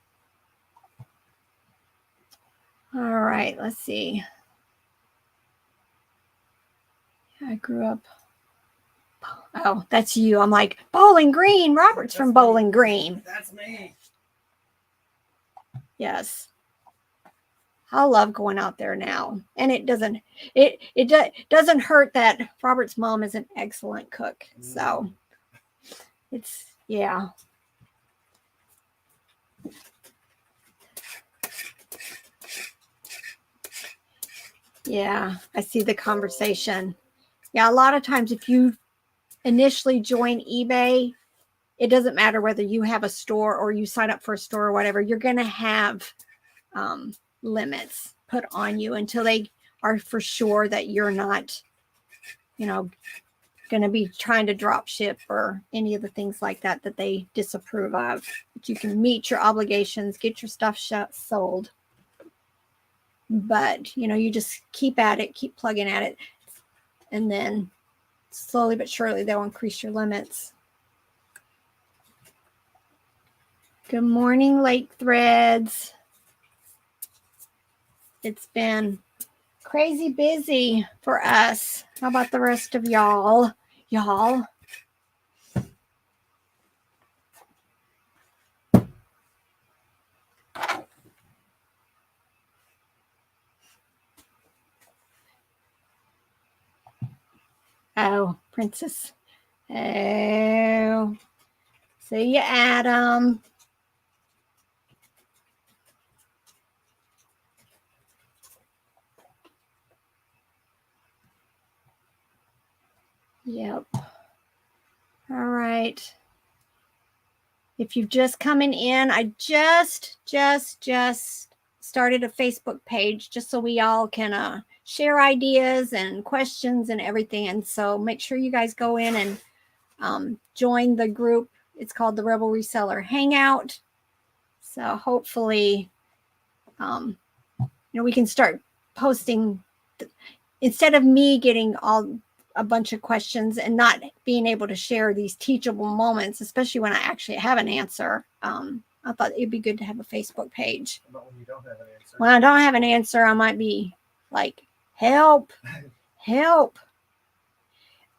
All right, let's see. I grew up. Oh, that's you. I'm like, Bowling Green. Robert's from Bowling Green. That's me. Yes. I love going out there now. And it doesn't doesn't hurt that Robert's mom is an excellent cook. So it's, yeah. Yeah, I see the conversation. Yeah, a lot of times if you initially join eBay, it doesn't matter whether you have a store or you sign up for a store or whatever, you're going to have limits put on you until they are for sure that you're not, going to be trying to drop ship or any of the things like that that they disapprove of. But you can meet your obligations, get your stuff sold. But, you just keep at it, keep plugging at it. And then slowly but surely they'll increase your limits. Good morning, Lake Threads. It's been crazy busy for us. How about the rest of y'all? Oh, Princess. Oh. See you, Adam. Yep. All right. If you're just coming in, I just started a Facebook page just so we all can share ideas and questions and everything. And so make sure you guys go in and join the group. It's called the Rebel Reseller Hangout. So hopefully, we can start posting instead of me getting a bunch of questions and not being able to share these teachable moments, especially when I actually have an answer. I thought it'd be good to have a Facebook page. But when you don't have an answer. When I don't have an answer, I might be like, help.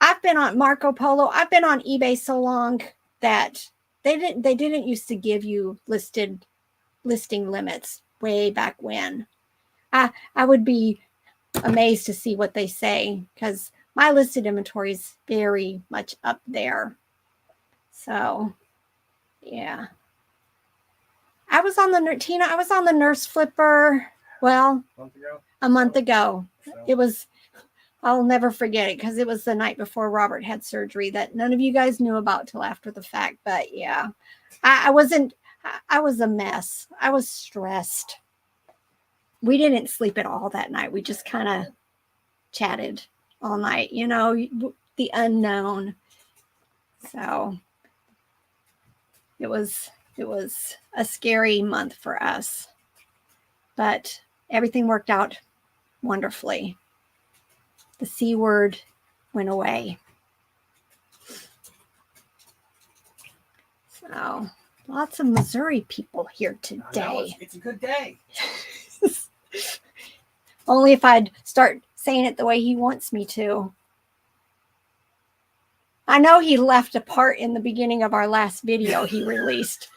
I've been on Marco Polo. I've been on eBay so long that they didn't used to give you listing limits way back when. I would be amazed to see what they say because my listed inventory is very much up there. So, yeah. I was on the Nurse Flipper. Well, a month ago. It was, I'll never forget it because it was the night before Robert had surgery that none of you guys knew about till after the fact. But yeah, I was a mess. I was stressed. We didn't sleep at all that night. We just kind of chatted all night, the unknown. So it was a scary month for us, but everything worked out wonderfully. The C word went away. So lots of Missouri people here today. It's a good day. Only if I'd start saying it the way he wants me to. I know he left a part in the beginning of our last video he released.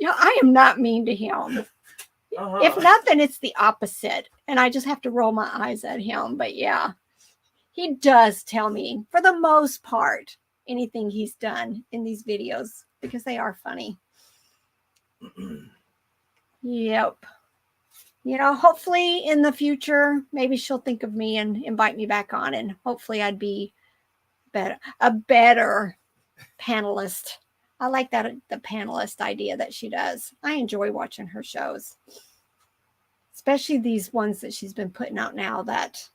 I am not mean to him. If nothing, it's the opposite. And I just have to roll my eyes at him. But yeah, he does tell me, for the most part, anything he's done in these videos because they are funny. Yep. Hopefully in the future, maybe she'll think of me and invite me back on. And hopefully I'd be a better panelist. I like the panelist idea that she does. I enjoy watching her shows, especially these ones that she's been putting out now that,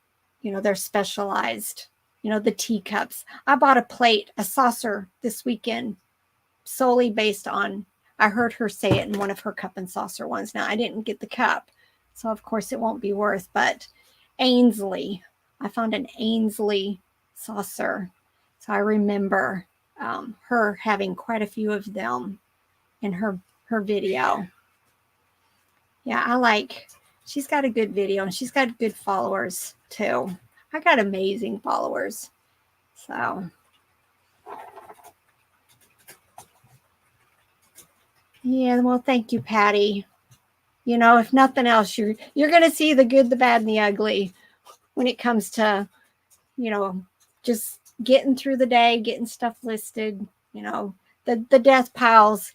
they're specialized, the teacups. I bought a saucer this weekend solely based on, I heard her say it in one of her cup and saucer ones. Now I didn't get the cup, so of course it won't be worth, but Ainsley, I found an Ainsley saucer. So I remember her having quite a few of them in her video. Yeah, she's got a good video and she's got good followers too. I got amazing followers. So yeah, well, thank you, Patty. If nothing else, you're going to see the good, the bad, and the ugly when it comes to, just getting through the day, getting stuff listed, the death piles,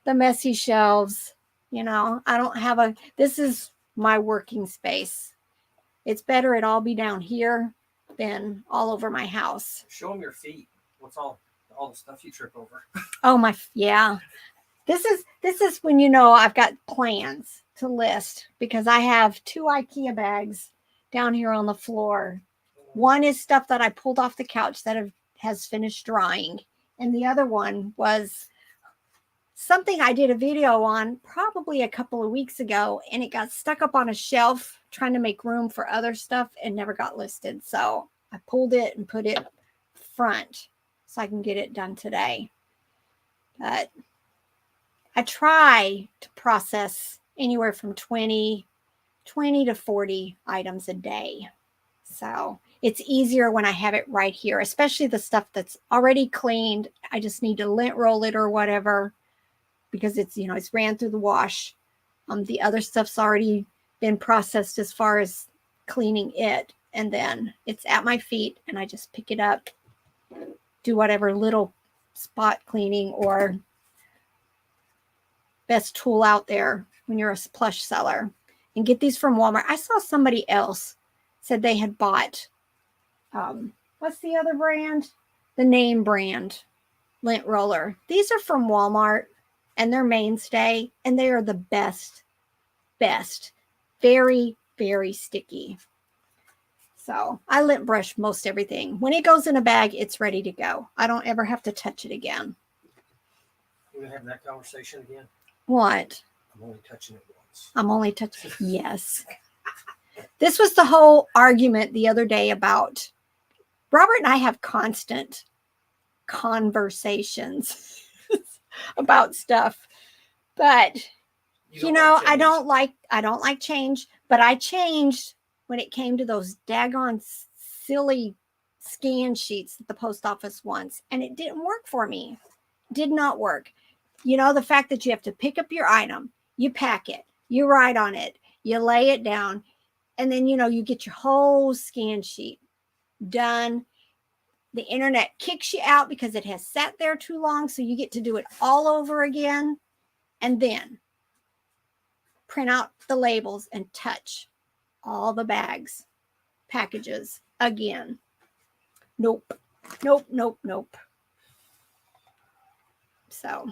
the messy shelves. I don't have this is my working space. it's better it all be down here than all over my house. Show them your feet. What's all the stuff you trip over? Oh my, yeah. This is when you know I've got plans to list, because I have 2 IKEA bags down here on the floor. One is stuff that I pulled off the couch that has finished drying, and the other one was something I did a video on probably a couple of weeks ago, and it got stuck up on a shelf trying to make room for other stuff and never got listed. So I pulled it and put it front so I can get it done today. But I try to process anywhere from 20 to 40 items a day. So it's easier when I have it right here, especially the stuff that's already cleaned. I just need to lint roll it or whatever, because it's, it's ran through the wash. The other stuff's already been processed as far as cleaning it. And then it's at my feet and I just pick it up, do whatever little spot cleaning or best tool out there when you're a Plush seller, and get these from Walmart. I saw somebody else said they had bought, what's the other brand? The name brand lint roller. These are from Walmart and they're mainstay, and they are the best. Very, very sticky. So I lint brush most everything. When it goes in a bag, it's ready to go. I don't ever have to touch it again. We're gonna have that conversation again. What? I'm only touching it once. I'm only touching. Yes. This was the whole argument the other day about Robert and I have constant conversations about stuff, but I don't like change, but I changed when it came to those daggone silly scan sheets at the post office once, and it didn't work for me. Did not work. The fact that you have to pick up your item, you pack it, you write on it, you lay it down, and then, you get your whole scan sheet done. The internet kicks you out because it has sat there too long. So you get to do it all over again, and then print out the labels and touch all the packages again. Nope. So,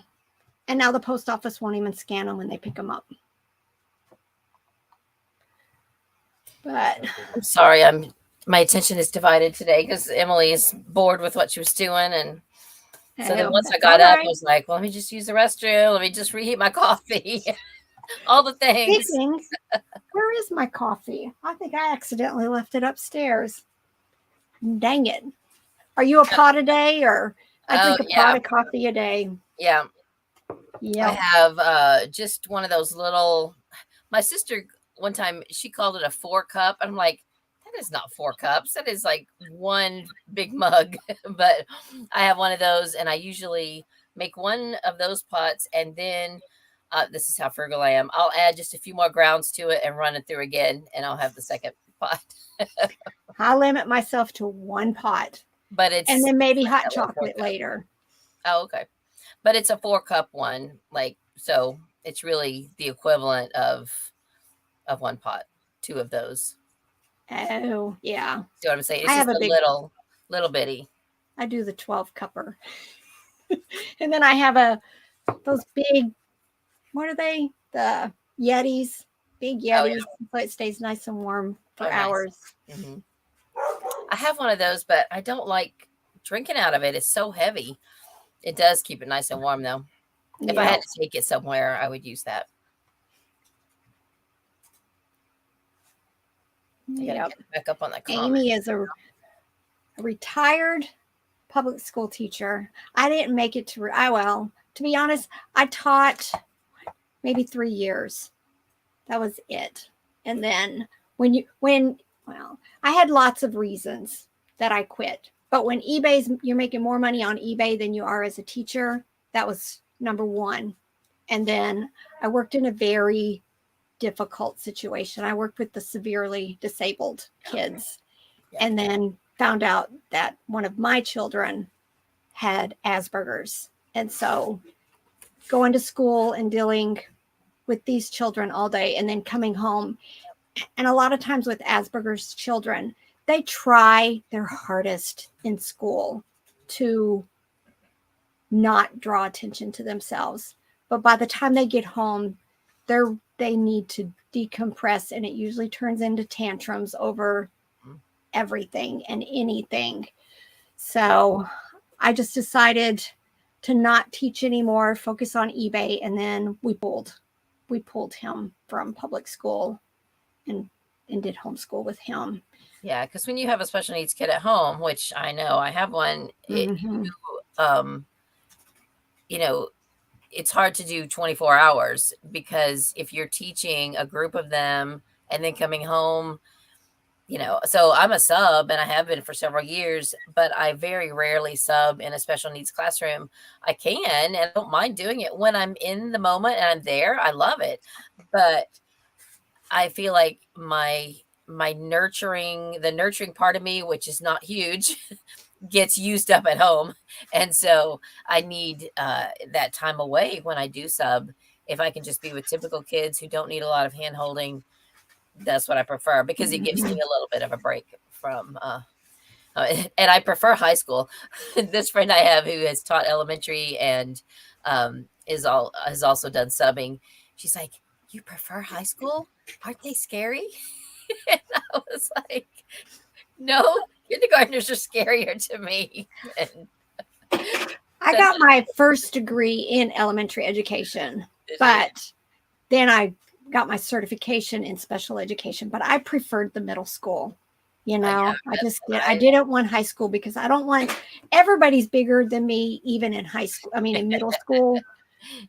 and now the post office won't even scan them when they pick them up. But I'm sorry, my attention is divided today because Emily is bored with what she was doing, and so then once I got up, I was like, well, let me just use the restroom. Let me just reheat my coffee. All the things. Where is my coffee? I think I accidentally left it upstairs. Dang it. Are you a pot a day, or I drink a pot of coffee a day? Yeah. Yeah. I have just one of those little, my sister one time, she called it a 4-cup. I'm like, that is not 4 cups. That is like one big mug. But I have one of those, and I usually make one of those pots, and then this is how frugal I am. I'll add just a few more grounds to it and run it through again, and I'll have the second pot. I limit myself to 1 pot, but and then maybe hot chocolate later. Oh, okay. But it's a 4-cup one, so it's really the equivalent of 1 pot, 2 of those. Oh, yeah. See what I'm saying? It's just a little bitty. I do the 12-cupper. And then I have those big, what are they? The Yetis, big Yetis. Oh, yeah. So it stays nice and warm for hours. Nice. Mm-hmm. I have one of those, but I don't like drinking out of it. It's so heavy. It does keep it nice and warm, though. Yeah. If I had to take it somewhere, I would use that. I gotta get back up on that comment. Amy is a retired public school teacher. I didn't make it to be honest, I taught maybe 3 years. That was it. And then I had lots of reasons that I quit. But when you're making more money on eBay than you are as a teacher, that was number 1. And then I worked in a very difficult situation. I worked with the severely disabled kids, and then found out that one of my children had Asperger's. And so going to school and dealing with these children all day, and then coming home And a lot of times with Asperger's children, they try their hardest in school to not draw attention to themselves. But by the time they get home, they need to decompress, and it usually turns into tantrums over everything and anything. So I just decided to not teach anymore, focus on eBay, and then we pulled him from public school and did homeschool with him. Yeah, because when you have a special needs kid at home, which I know I have one, you know, it's hard to do 24 hours, because if you're teaching a group of them and then coming home, you know, so I'm a sub and I have been for several years, but I very rarely sub in a special needs classroom. I can, and I don't mind doing it when I'm in the moment and I'm there. I love it. But I feel like the nurturing part of me, which is not huge, gets used up at home. And so I need that time away when I do sub. If I can just be with typical kids who don't need a lot of hand holding, that's what I prefer, because it gives me a little bit of a break from and I prefer high school. This friend I have who has taught elementary and has also done subbing. She's like, "You prefer high school? Aren't they scary?" And I was like, "No, kindergartners are scarier to me." And I got my first degree in elementary education, but then I got my certification in special education, but I preferred the middle school. You know, I didn't want high school because I don't want, everybody's bigger than me, even in high school. I mean, in middle school.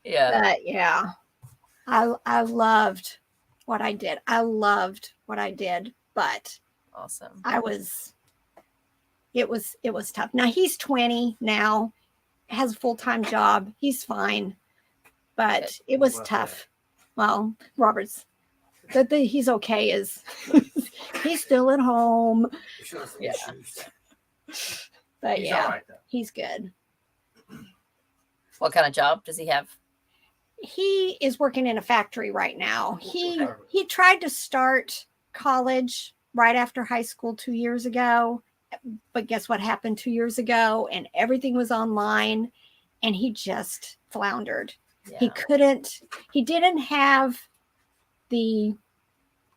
Yeah. But yeah, I loved what I did. But Awesome. it was tough. Now he's 20 now, has a full-time job. He's fine, but it was tough. Well, Robert's, he's okay is he's still at home. Yeah. But He's yeah, all right, he's good. What kind of job does he have? He is working in a factory right now. He tried to start college right after high school 2 years ago, but guess what happened 2 years ago? And everything was online, and he just floundered. Yeah. He didn't have the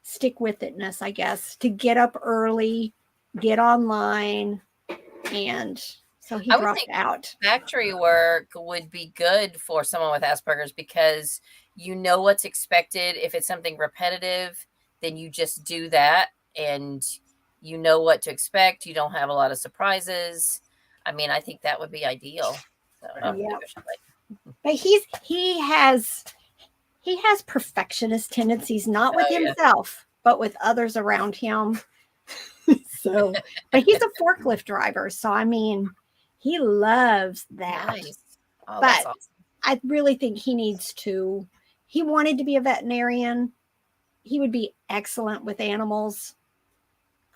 stick with itness, I guess, to get up early, get online, and so he dropped out. Factory work would be good for someone with Asperger's, because you know what's expected. If it's something repetitive, then you just do that, and you know what to expect. You don't have a lot of surprises. I mean, I think that would be ideal. So, yeah. But he has perfectionist tendencies, not with himself, but with others around him. So, but he's a forklift driver, so I mean, he loves that. Nice. Oh, but that's awesome. I really think he wanted to be a veterinarian. He would be excellent with animals.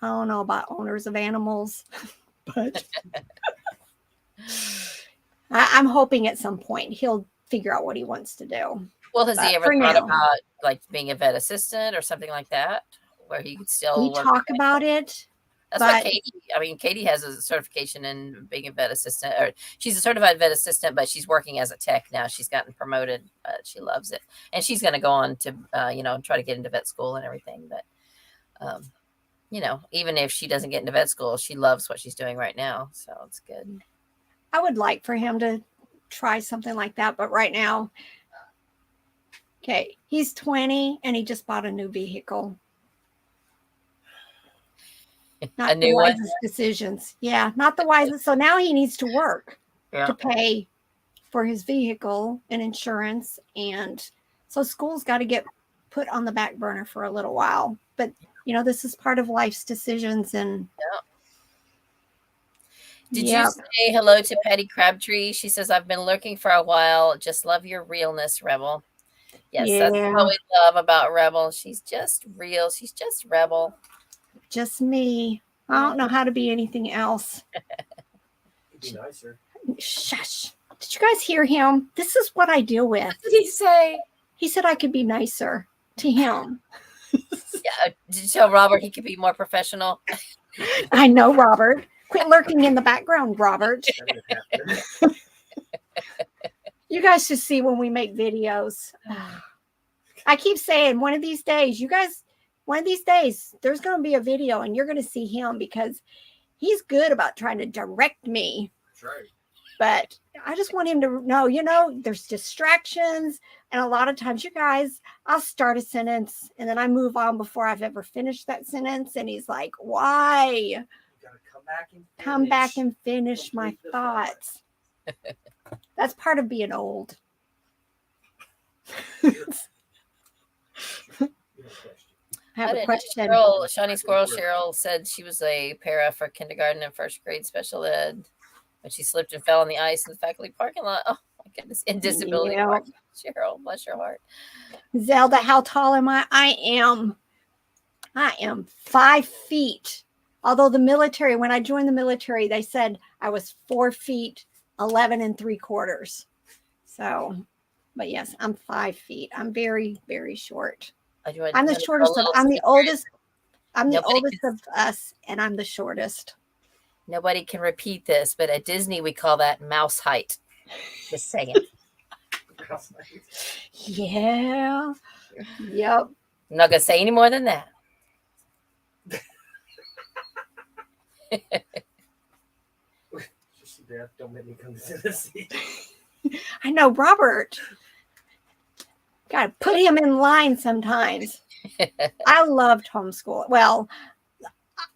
I don't know about owners of animals, but I'm hoping at some point he'll figure out what he wants to do. Well, has he ever thought about like being a vet assistant or something like that, where he could still we talk about it? That's what Katie has a certification in being a vet assistant, or she's a certified vet assistant, but she's working as a tech now. She's gotten promoted. She loves it, and she's going to go on to try to get into vet school and everything. But even if she doesn't get into vet school, she loves what she's doing right now, so it's good. I would like for him to try something like that, but right now, okay, he's 20 and he just bought a new vehicle. Not the wisest decisions. Yeah, not the wisest. So now he needs to work to pay for his vehicle and insurance. And so school's got to get put on the back burner for a little while. But, this is part of life's decisions. And Did you say hello to Patty Crabtree? She says, "I've been lurking for a while. Just love your realness, Rebel." Yes, that's what we love about Rebel. She's just real. She's just Rebel. Just me. I don't know how to be anything else. Be nicer. Shush. Did you guys hear him? This is what I deal with. What did he say? He said I could be nicer to him. Yeah. Did you tell Robert he could be more professional? I know, Robert. Quit lurking in the background, Robert. That didn't happen. You guys should see when we make videos. I keep saying one of these days, there's going to be a video and you're going to see him because he's good about trying to direct me. That's right. But I just want him to know, there's distractions. And a lot of times, you guys, I'll start a sentence and then I move on before I've ever finished that sentence. And he's like, why? You gotta Come back and finish my Complete the thoughts. That's part of being old. I have a question. Shawnee Squirrel Cheryl said she was a para for kindergarten and first grade special ed, but she slipped and fell on the ice in the faculty parking lot. Oh my goodness! In disability park. Cheryl, bless your heart. Zelda, how tall am I? I am 5 feet. Although when I joined the military, they said I was 4 feet, 11 3/4. So, but yes, I'm 5 feet. I'm very, very short. I'm the shortest I'm the oldest. I'm the oldest of us, and I'm the shortest. Nobody can repeat this, but at Disney we call that mouse height. Just saying. Yeah. Yep. I'm not gonna say any more than that. Dad, don't make me come to Tennessee. I know, Robert. Got to put him in line sometimes. I loved homeschool. Well,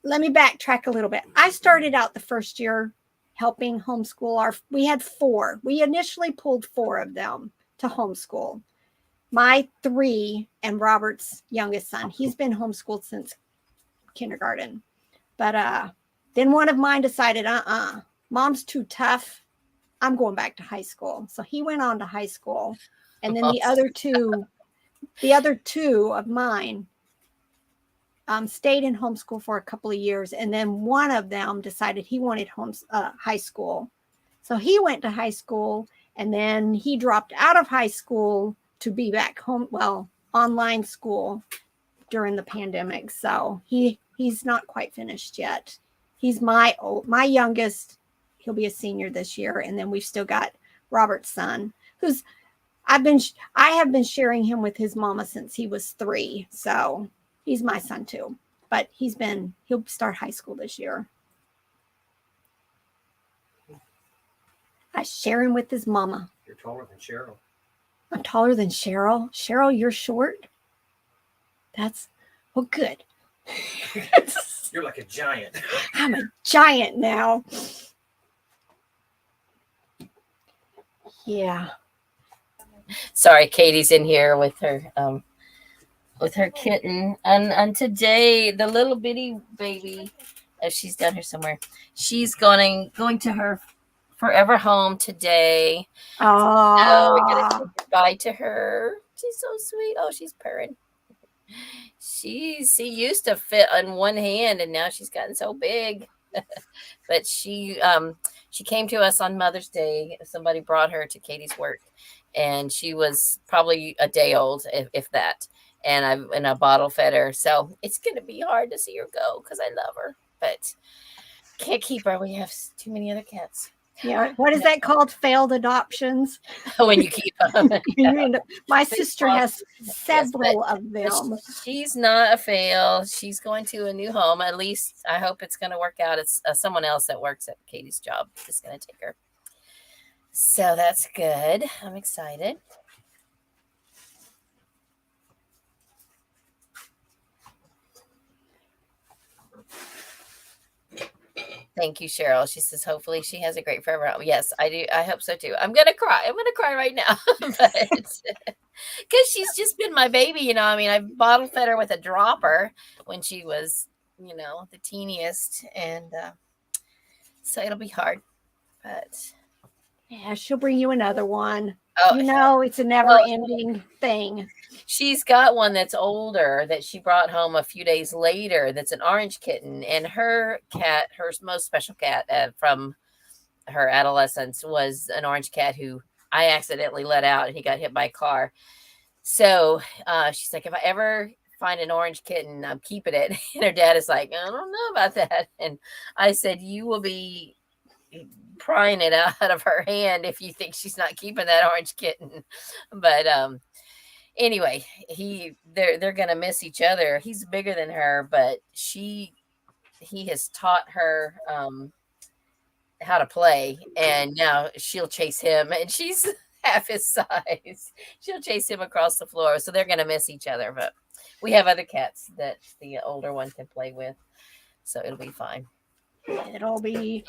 let me backtrack a little bit. I started out the first year helping homeschool. We had 4. We initially pulled 4 of them to homeschool. My 3 and Robert's youngest son. He's been homeschooled since kindergarten. But then one of mine decided, Mom's too tough. I'm going back to high school. So he went on to high school. And then the other two of mine stayed in homeschool for a couple of years. And then one of them decided he wanted high school. So he went to high school and then he dropped out of high school to be back home. Well, online school during the pandemic. So he's not quite finished yet. He's my youngest. He'll be a senior this year. And then we've still got Robert's son, who's I have been sharing him with his mama since he was 3. So he's my son too, but he'll start high school this year. I share him with his mama. You're taller than Cheryl. I'm taller than Cheryl. Cheryl, you're short. Good. You're like a giant. I'm a giant now. Yeah. Sorry, Katie's in here with her kitten, and today the little bitty baby, she's down here somewhere. She's going to her forever home today. Oh, so we're gonna say goodbye to her. She's so sweet. Oh, she's purring. She used to fit on one hand, and now she's gotten so big. But she came to us on Mother's Day. Somebody brought her to Katie's work, and she was probably a day old, if that. And I bottle fed her, so it's gonna be hard to see her go because I love her, but can't keep her. We have too many other cats. Yeah, what is that called? Failed adoptions. When you keep them. My sister has several of them. She's not a fail. She's going to a new home. At least I hope it's going to work out. It's someone else that works at Katie's job is going to take her. So that's good. I'm excited. Thank you, Cheryl. She says, hopefully she has a great forever home. Yes, I do. I hope so too. I'm going to cry. I'm going to cry right now. Because she's just been my baby, I bottle fed her with a dropper when she was, the teeniest. And so it'll be hard. But yeah, she'll bring you another one. Oh, it's a never-ending thing. She's got one that's older that she brought home a few days later that's an orange kitten. And her cat, her most special cat from her adolescence was an orange cat who I accidentally let out and he got hit by a car. So she's like, if I ever find an orange kitten, I'm keeping it. And her dad is like, I don't know about that. And I said, you will be prying it out of her hand if you think she's not keeping that orange kitten. But anyway, they're gonna miss each other. He's bigger than her, but he has taught her how to play, and now she'll chase him, and she's half his size. She'll chase him across the floor, so they're gonna miss each other. But we have other cats that the older one can play with, so it'll be fine. It'll be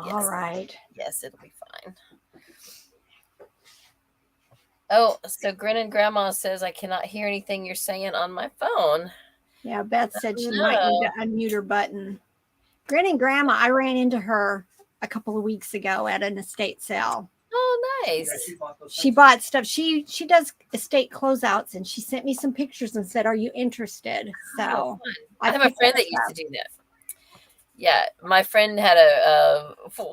Yes. all right. Yes, it'll be fine. Oh, so Grinning Grandma says I cannot hear anything you're saying on my phone. Yeah, Beth said she might need to unmute her button. Grinning Grandma, I ran into her a couple of weeks ago at an estate sale. Oh, nice. Yeah, She bought stuff. She does estate closeouts, and she sent me some pictures and said, "Are you interested?" So I have a friend that used to do that. Yeah, my friend had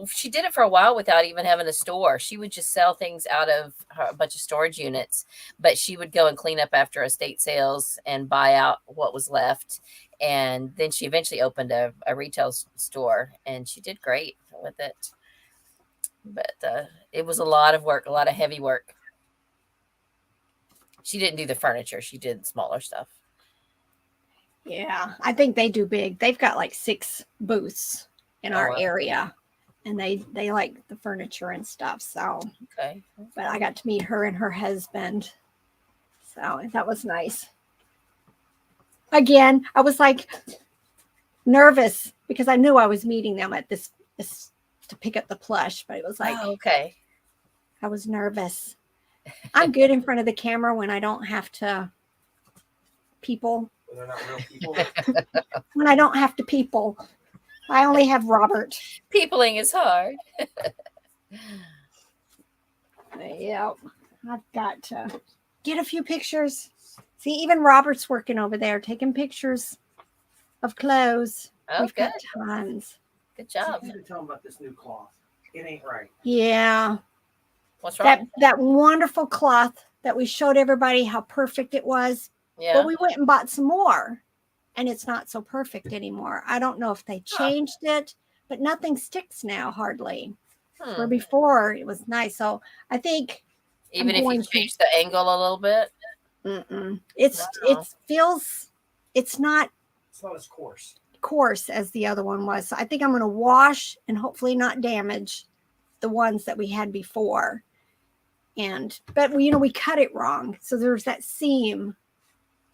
she did it for a while without even having a store. She would just sell things out of a bunch of storage units, but she would go and clean up after estate sales and buy out what was left. And then she eventually opened a retail store, and she did great with it. But it was a lot of work, a lot of heavy work. She didn't do the furniture. She did smaller stuff. Yeah, I think they do big. They've got like 6 booths in our area, and they like the furniture and stuff. So, okay. But I got to meet her and her husband, so that was nice. Again, I was like nervous because I knew I was meeting them at this to pick up the plush, but it was like, okay. I was nervous. I'm good in front of the camera when I don't have to people. They're not real people. When I don't have to people. I only have Robert. Peopling is hard. Yep. I've got to get a few pictures. See, even Robert's working over there, taking pictures of clothes. Oh, We've good. got tons. Good job. You need to tell them about this new cloth. It ain't right. Yeah. What's wrong? That wonderful cloth that we showed everybody how perfect it was. Yeah. But we went and bought some more, and it's not so perfect anymore. I don't know if they changed it, but nothing sticks now hardly. Where before it was nice. So I think even if you change the angle a little bit, it feels it's not as coarse as the other one was. So I think I'm going to wash and hopefully not damage the ones that we had before. But we cut it wrong, so there's that seam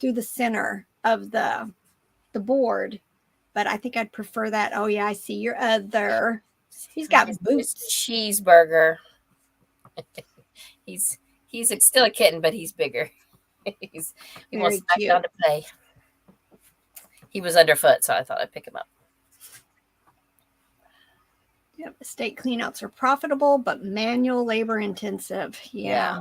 through the center of the board, but I think I'd prefer that. Oh yeah, I see your other. He's got boots. Cheeseburger. he's still a kitten, but he's bigger. he wants back down to play. He was underfoot, so I thought I'd pick him up. Yep, estate cleanouts are profitable, but manual labor intensive. Yeah.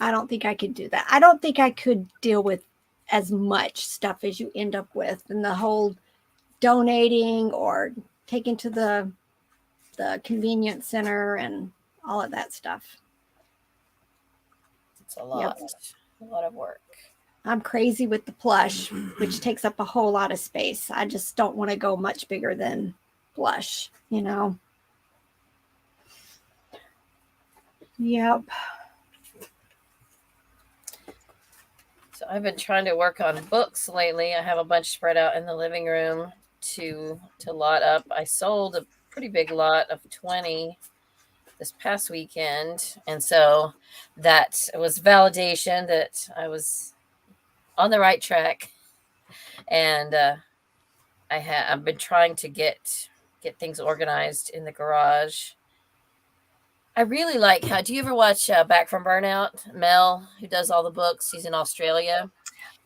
I don't think I could do that. I don't think I could deal with as much stuff as you end up with, and the whole donating or taking to the convenience center and all of that stuff. It's a lot. Yep. A lot of work. I'm crazy with the plush, which takes up a whole lot of space. I just don't want to go much bigger than plush, Yep. So I've been trying to work on books lately. I have a bunch spread out in the living room to lot up. I sold a pretty big lot of 20 this past weekend. And so that was validation that I was on the right track. And I've been trying to get things organized in the garage. I really like do you ever watch Back from Burnout? Mel, who does all the books, she's in Australia.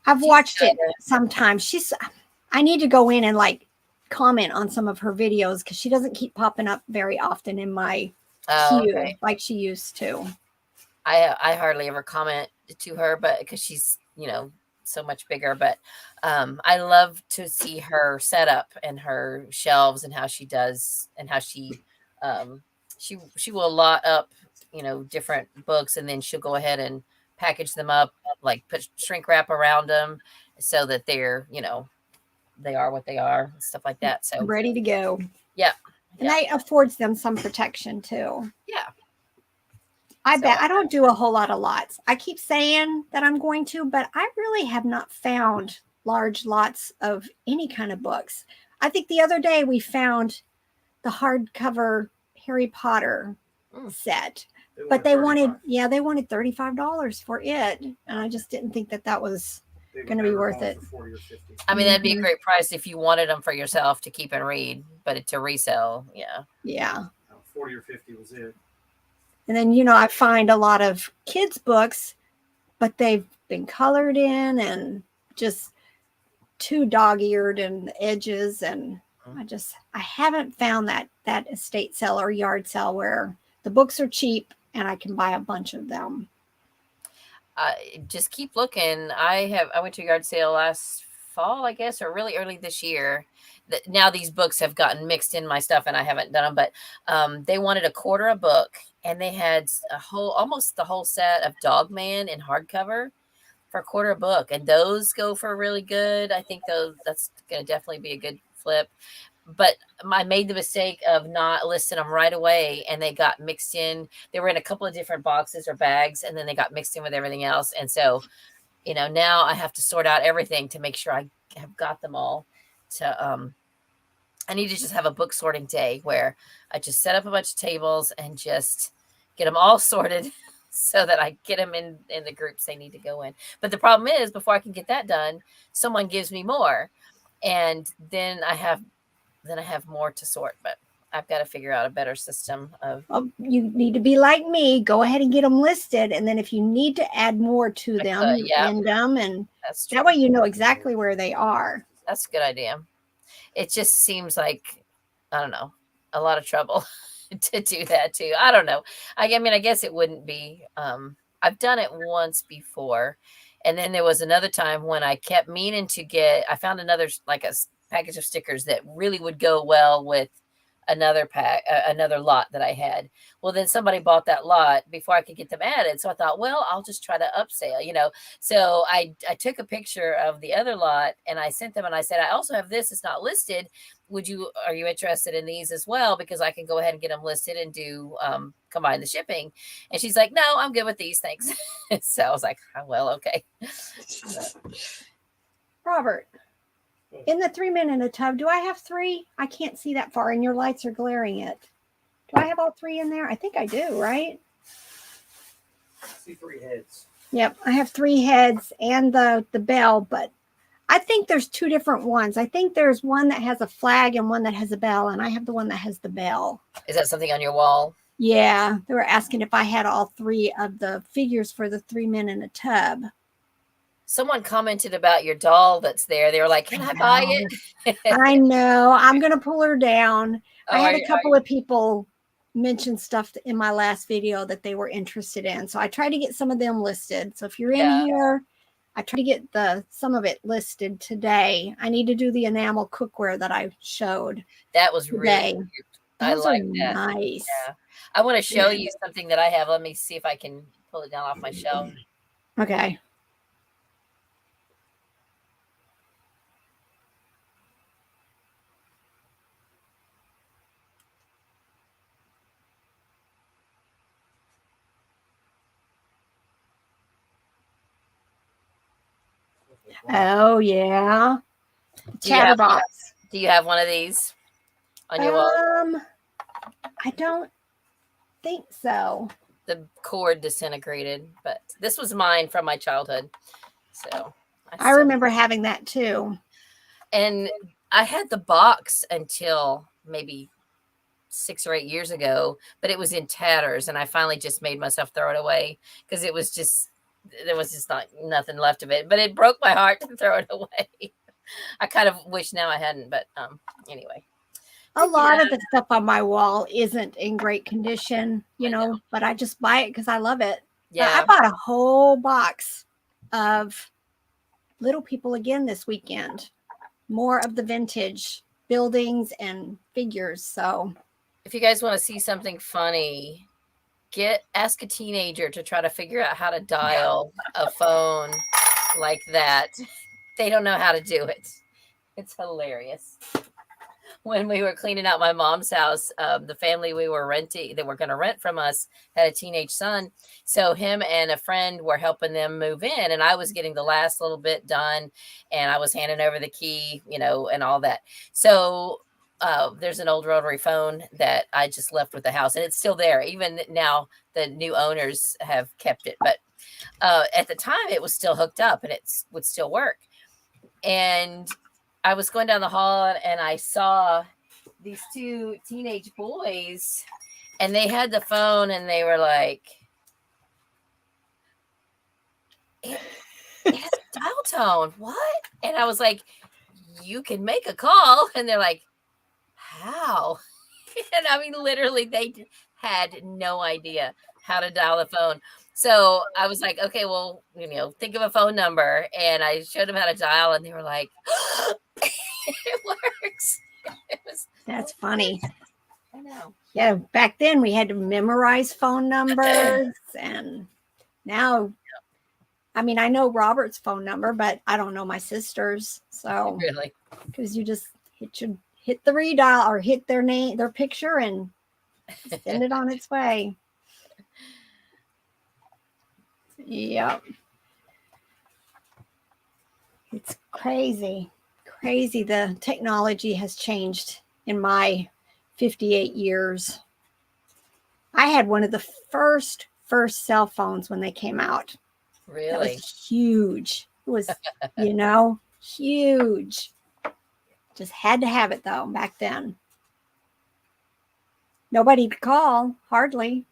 I've watched it sometimes. I need to go in and comment on some of her videos because she doesn't keep popping up very often in my queue like she used to. I hardly ever comment to her, but because she's so much bigger. But I love to see her setup and her shelves and how she does and how she will lot up different books, and then she'll go ahead and package them up, like put shrink wrap around them so that they're, they are what they are and stuff like that. So Ready to go. yeah. And that affords them some protection too. Yeah. I bet I don't do a whole lot of lots. I keep saying that I'm going to, but I really have not found large lots of any kind of books. I think the other day we found the hardcover Harry Potter set, but they wanted $35 for it. And I just didn't think that was going to be worth it. 40 or 50. I mean, that'd be a great price if you wanted them for yourself to keep and read, but to resell. Yeah. Yeah. 40 or 50 was it. And then, I find a lot of kids' books, but they've been colored in and just too dog-eared and the edges. And I haven't found that estate sale or yard sale where the books are cheap and I can buy a bunch of them. Just keep looking. I went to a yard sale last fall, I guess, or really early this year. Now these books have gotten mixed in my stuff and I haven't done them, but they wanted $0.25 a book, and they had almost the whole set of Dog Man in hardcover for $0.25 a book, and those go for really good. I think that's going to definitely be a good flip. But I made the mistake of not listing them right away, and they got mixed in. They were in a couple of different boxes or bags, and then they got mixed in with everything else. And so, now I have to sort out everything to make sure I have got them all. I need to just have a book sorting day where I just set up a bunch of tables and just get them all sorted so that I get them in the groups they need to go in. But the problem is, before I can get that done, someone gives me more, and then I have more to sort. But I've got to figure out a better system of. Well, you need to be like me. Go ahead and get them listed, and then if you need to add more to them, end them, and that way you know exactly where they are. That's a good idea. It just seems like, I don't know, a lot of trouble to do that too. I don't know. I mean, I guess it wouldn't be. I've done it once before, and then there was another time when I kept meaning to get. I found another like a package of stickers that really would go well with another lot that I had. Well, then somebody bought that lot before I could get them added. So I thought, well, I'll just try to upsell, So I took a picture of the other lot and I sent them and I said, I also have this. It's not listed. Are you interested in these as well? Because I can go ahead and get them listed and do combine the shipping. And she's like, no, I'm good with these things. So I was like, oh, well, okay. Robert, in the 3 Men in a Tub, do I have 3? I can't see that far and your lights are glaring it. Do I have all 3 in there? I think I do, right? I see 3 heads. Yep, I have 3 heads and the bell, but I think there's 2 different ones. I think there's one that has a flag and one that has a bell, and I have the one that has the bell. Is that something on your wall? Yeah, they were asking if I had all 3 of the figures for the 3 Men in a Tub. Someone commented about your doll that's there. They were like, can I buy it? I know. I'm going to pull her down. I had a couple of people mention stuff in my last video that they were interested in. So I tried to get some of them listed. So if you're in here, I try to get some of it listed today. I need to do the enamel cookware that I showed. That was really cute. I like that. Nice. Yeah. I want to show you something that I have. Let me see if I can pull it down off my shelf. Okay. Oh yeah, Chatterbox. Do you have one of these on your wall? I don't think so. The cord disintegrated, but this was mine from my childhood. So I remember having that too. And I had the box until maybe 6 or 8 years ago, but it was in tatters, and I finally just made myself throw it away because there was just nothing left of it. But it broke my heart to throw it away. I kind of wish now I hadn't, but anyway. A lot of the stuff on my wall isn't in great condition, but I just buy it because I love it. Yeah. I bought a whole box of Little People again this weekend. More of the vintage buildings and figures. So if you guys want to see something funny, ask a teenager to try to figure out how to dial a phone like that. They don't know how to do it. It's hilarious. When we were cleaning out my mom's house, the family we were renting, that were going to rent from us, had a teenage son. So him and a friend were helping them move in, and I was getting the last little bit done, and I was handing over the key, and all that. So there's an old rotary phone that I just left with the house, and it's still there. Even now, the new owners have kept it, but at the time, it was still hooked up, and it would still work. And I was going down the hall and I saw these two teenage boys, and they had the phone and they were like, it has a dial tone. What? And I was like, you can make a call. And they're like, how? And I mean, literally, they had no idea how to dial the phone. So I was like, okay, well, think of a phone number. And I showed them how to dial, and they were like, it works. That's funny. I know. Yeah, back then we had to memorize phone numbers, and now, I mean, I know Robert's phone number, but I don't know my sister's. So Really? Because you just hit the redial or hit their name, their picture, and send it on its way. Yep. It's crazy. Crazy. The technology has changed in my 58 years. I had one of the first cell phones when they came out. Really? That was huge. It was, huge. Just had to have it though back then. Nobody to call, hardly.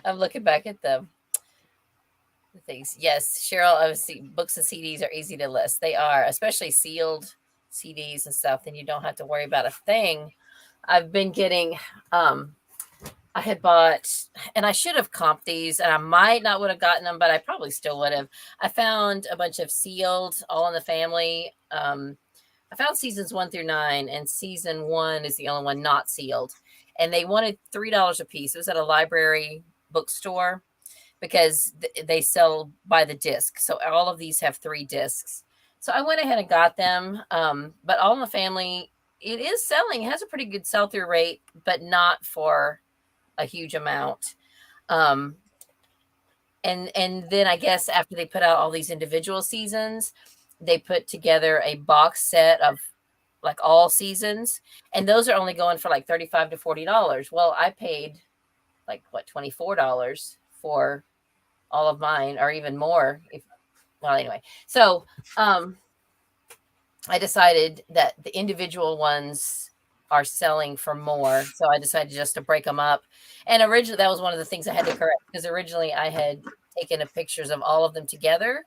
I'm looking back at the things. Yes, Cheryl, obviously, books and CDs are easy to list. They are, especially sealed CDs and stuff. Then you don't have to worry about a thing. I've been getting, I had bought, and I should have comped these, and I might not would have gotten them, but I probably still would have. I found a bunch of sealed, All in the Family. I found seasons 1 through 9, and season 1 is the only one not sealed. And they wanted $3 a piece. It was at a library bookstore because they sell by the disc. So all of these have 3 discs. So I went ahead and got them. But All in the Family, it is selling. It has a pretty good sell-through rate, but not for a huge amount. And then I guess after they put out all these individual seasons, they put together a box set of like all seasons, and those are only going for like $35 to $40. Well, I paid like $24 for all of mine, or even more. Anyway, so I decided that the individual ones are selling for more, so I decided just to break them up. And originally, that was one of the things I had to correct, because originally I had taken pictures of all of them together,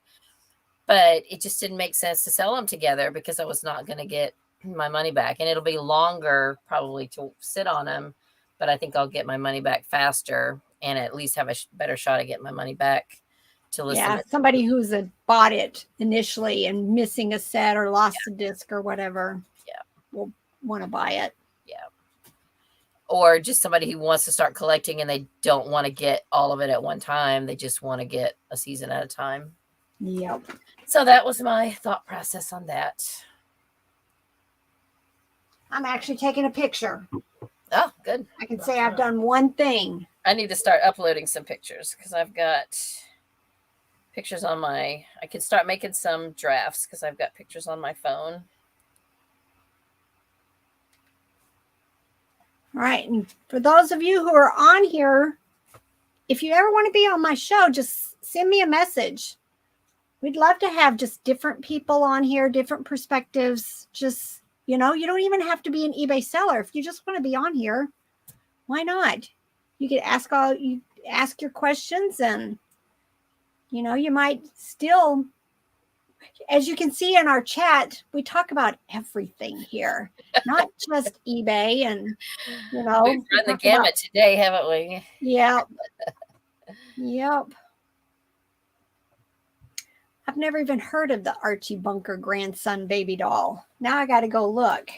but it just didn't make sense to sell them together because I was not going to get my money back, and it'll be longer probably to sit on them, but I think I'll get my money back faster and at least have a better shot at getting my money back to listen. Yeah, somebody who's bought it initially and missing a set or lost a disc or whatever, will want to buy it. Yeah. Or just somebody who wants to start collecting and they don't want to get all of it at one time. They just want to get a season at a time. Yep. So that was my thought process on that. I'm actually taking a picture. Oh, good. I can say I've done one thing. I need to start uploading some pictures because I've got pictures on I can start making some drafts because I've got pictures on my phone. All right. And for those of you who are on here, if you ever want to be on my show, just send me a message. We'd love to have just different people on here, different perspectives. Just, you don't even have to be an eBay seller. If you just want to be on here, why not? You could ask your questions, and, you might still, as you can see in our chat, we talk about everything here, not just eBay. And, We've run the gamut today, haven't we? Yep. Yep. I've never even heard of the Archie Bunker grandson baby doll. Now I got to go look.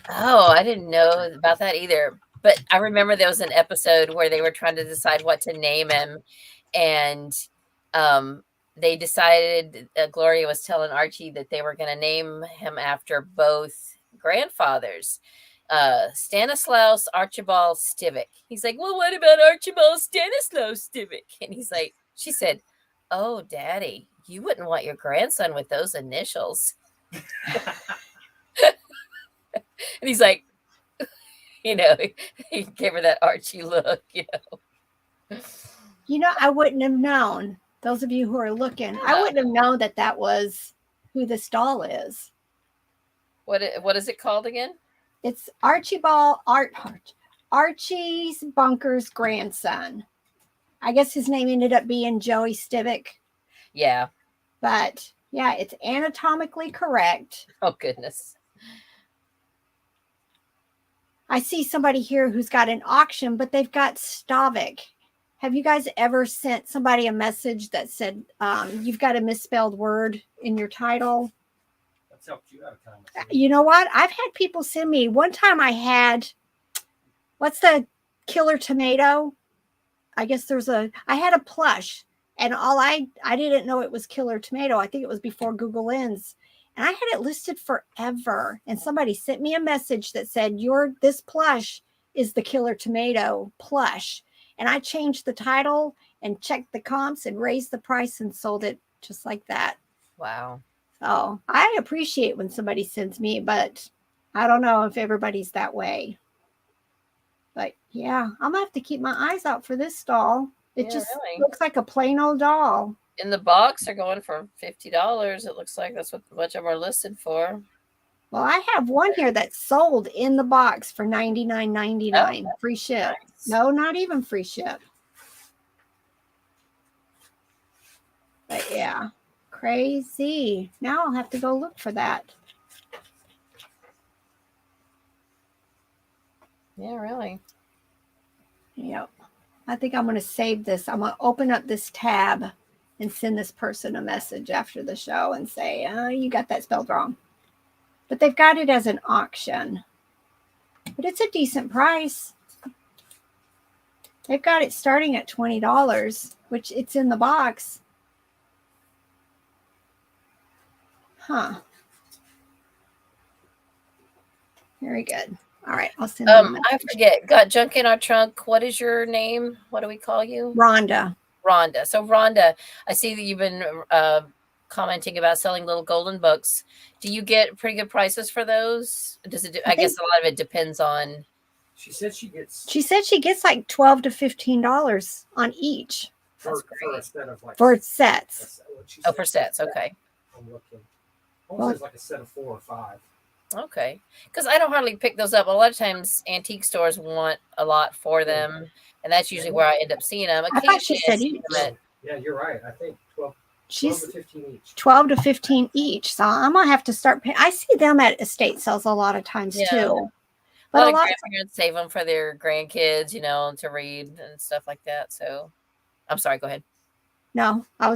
Oh, I didn't know about that either. But I remember there was an episode where they were trying to decide what to name him, and um, they decided. Gloria was telling Archie that they were going to name him after both grandfathers, Stanislaus Archibald Stivic. He's like, "Well, what about Archibald Stanislaus Stivic?" And he's like, "She said, oh, Daddy, you wouldn't want your grandson with those initials." And he's like, he gave her that Archie look, I wouldn't have known. Those of you who are looking, I wouldn't have known that was who this doll is. What is it called again? It's Archie's Bunker's grandson. I guess his name ended up being Joey Stivic. Yeah. But yeah, it's anatomically correct. Oh, goodness. I see somebody here who's got an auction, but they've got Stavic. Have you guys ever sent somebody a message that said you've got a misspelled word in your title? That's how cute out of time. You know what? I've had people send me. One time I had, what's the killer tomato? I guess I had a plush, and I didn't know it was killer tomato. I think it was before Google Lens. And I had it listed forever. And somebody sent me a message that said, this plush is the killer tomato plush. And I changed the title and checked the comps and raised the price and sold it just like that. Wow. So I appreciate when somebody sends me, but I don't know if everybody's that way. But yeah, I'm gonna have to keep my eyes out for this doll. It just really looks like a plain old doll. In the box, they're going for $50. It looks like that's what much of them are listed for. Well, I have one here that's sold in the box for $99.99, free ship. Nice. No, not even free ship. But yeah, crazy. Now I'll have to go look for that. Yeah, really. Yep. I think I'm going to save this. I'm going to open up this tab and send this person a message after the show and say, you got that spelled wrong. But they've got it as an auction. But it's a decent price. They've got it starting at $20, which it's in the box. Huh. Very good. All right, I'll send them. I forget. Got junk in our trunk. What is your name? What do we call you? Rhonda. Rhonda. So Rhonda, I see that you've been commenting about selling little golden books. Do you get pretty good prices for those? Does it? I guess a lot of it depends on. She said she gets like $12 to $15 on each. for a set of like for sets. For sets. Okay. I'm looking. Almost it's like a set of 4 or 5. Okay, because I don't hardly pick those up. A lot of times, antique stores want a lot for them, and that's usually where I end up seeing them. I thought she said each. Yeah, you're right. I think 12 to 15 each. 12 to 15 each. So I'm gonna have to start paying. I see them at estate sales a lot of times too. But a lot of grandparents save them for their grandkids, to read and stuff like that. So, I'm sorry. Go ahead. No, I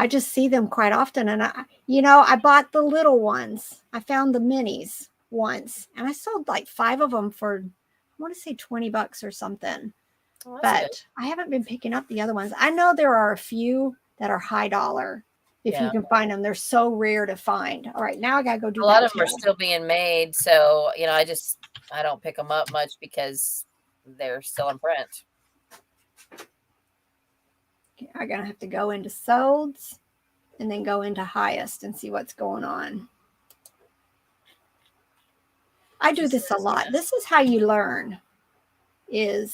just see them quite often. And I bought the little ones. I found the minis once and I sold like 5 of them for, I want to say $20 or something. Oh, but good. I haven't been picking up the other ones. I know there are a few that are high dollar. If you can find them, they're so rare to find. All right, now I got to go do a lot of them are still being made. So, I don't pick them up much because they're still in print. I'm going to have to go into solds and then go into highest and see what's going on. I do this a lot. This is how you learn. It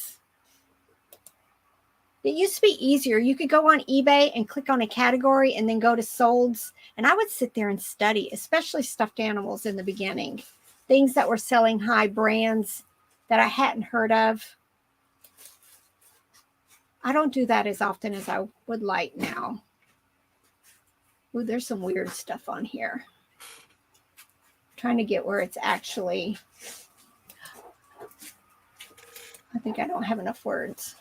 used to be easier. You could go on eBay and click on a category and then go to solds. And I would sit there and study, especially stuffed animals in the beginning. Things that were selling high, brands that I hadn't heard of. I don't do that as often as I would like now. Ooh, there's some weird stuff on here. I'm trying to get where it's actually. I think I don't have enough words.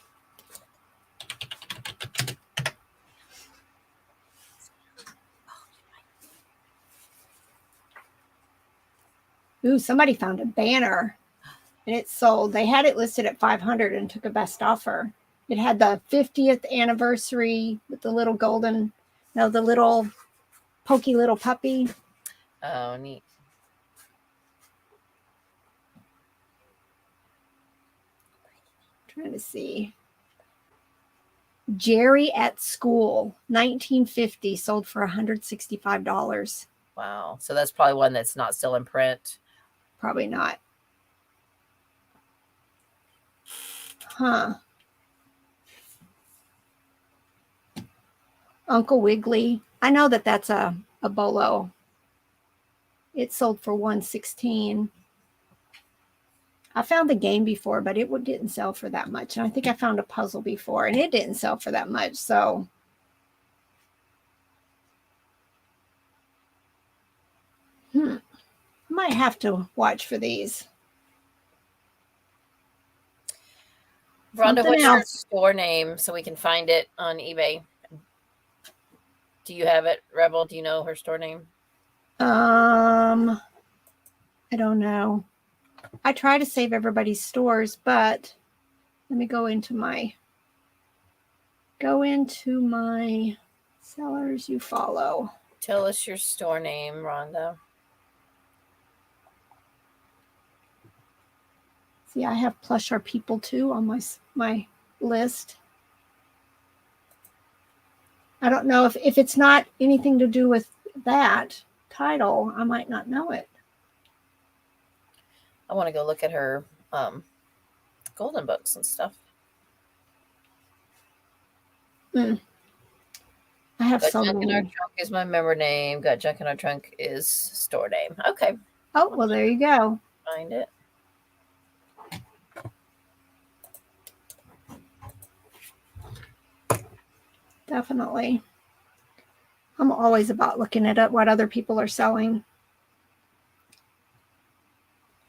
Ooh, somebody found a banner and it sold. They had it listed at 500 and took a best offer. It had the 50th anniversary with the little the little pokey little puppy. Oh, neat. Trying to see. Jerry at School, 1950, sold for $165. Wow. So that's probably one that's not still in print. Probably not. Huh. Uncle Wiggly. I know that that's a bolo. It sold for $116. I found the game before, but it didn't sell for that much. And I think I found a puzzle before, and it didn't sell for that much. So, might have to watch for these. Rhonda, what's your store name so we can find it on eBay? Do you have it, Rebel? Do you know her store name? I don't know. I try to save everybody's stores, but let me go into my sellers you follow. Tell us your store name, Rhonda. See, I have Plush Our People too on my list. I don't know if it's not anything to do with that title, I might not know it. I want to go look at her golden books and stuff. I have Got so Junk many. in Our Trunk is my member name. Got Junk in Our Trunk is store name. Okay. Oh, well, there you go. Find it. Definitely. I'm always about looking at what other people are selling.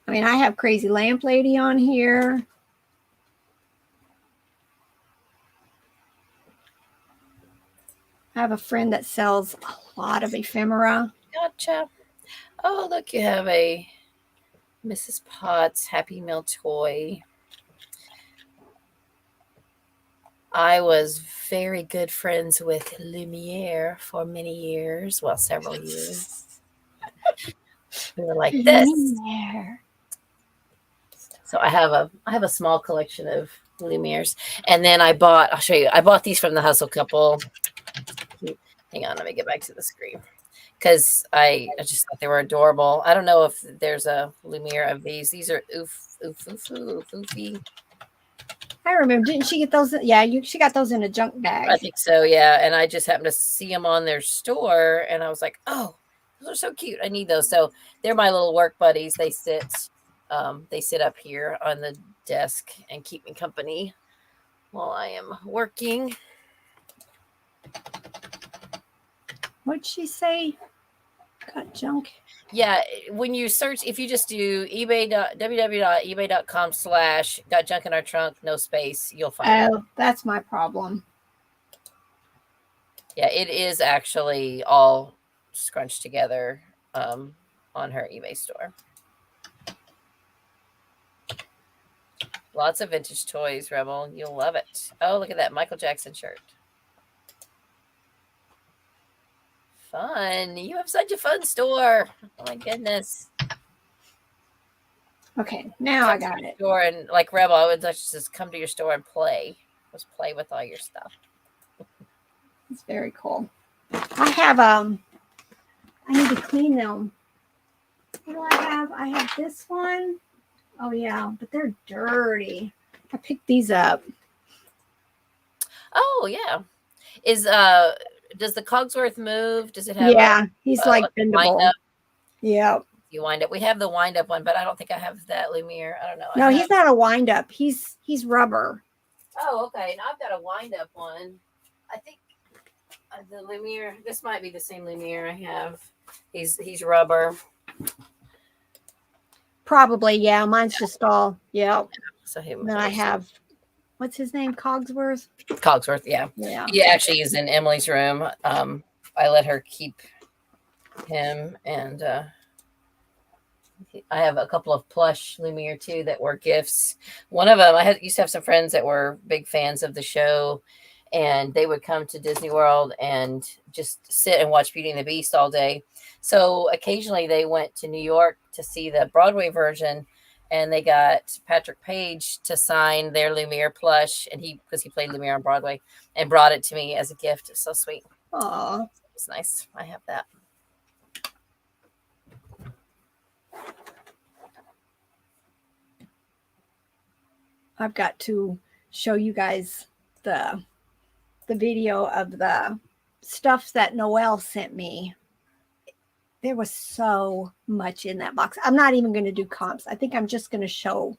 I mean, I have Crazy Lamp Lady on here. I have a friend that sells a lot of ephemera. Gotcha. Oh, look, you have a Mrs. Potts Happy Meal toy. I was very good friends with Lumiere for many years. Well, several years. We were like this. Lumiere. So I have a small collection of Lumieres. And then I'll show you. I bought these from the Hustle Couple. Hang on, let me get back to the screen. Because I just thought they were adorable. I don't know if there's a Lumiere of these. These are oofy. I remember. Didn't she get those? Yeah, she got those in a junk bag. I think so, yeah. And I just happened to see them on their store, and I was like, oh, those are so cute. I need those. So they're my little work buddies. They sit up here on the desk and keep me company while I am working. What'd she say? Got junk. Yeah, when you search, if you just do www.ebay.com/ got junk in our trunk, no space, you'll find it. Oh, that's my problem. Yeah, it is actually all scrunched together on her eBay store. Lots of vintage toys, Rebel. You'll love it. Oh, look at that Michael Jackson shirt. Fun. You have such a fun store. Oh my goodness. Okay, now I got it. Store and like Rebel, I would just come to your store and play. Just play with all your stuff. It's very cool. I have I need to clean them. What do I have? I have this one. Oh yeah, but they're dirty. I picked these up. Oh yeah. Does the Cogsworth move? Does it have? Yeah, he's like bendable. Yeah. You wind up. We have the wind up one, but I don't think I have that Lumiere. I don't know. No, he's not a wind up. He's rubber. Oh, okay. And I've got a wind up one. I think the Lumiere. This might be the same Lumiere I have. He's rubber. Probably, yeah. Mine's just all, yeah. So then I have, what's his name? Cogsworth? Cogsworth, yeah. Yeah. He actually is in Emily's room. I let her keep him, and I have a couple of plush Lumiere too that were gifts. One of them, used to have some friends that were big fans of the show, and they would come to Disney World and just sit and watch Beauty and the Beast all day. So occasionally they went to New York to see the Broadway version, and they got Patrick Page to sign their Lumiere plush, and because he played Lumiere on Broadway, and brought it to me as a gift. It's so sweet. Aw. It's nice. I have that. I've got to show you guys the video of the stuff that Noelle sent me. There was so much in that box. I'm not even going to do comps. I think I'm just going to show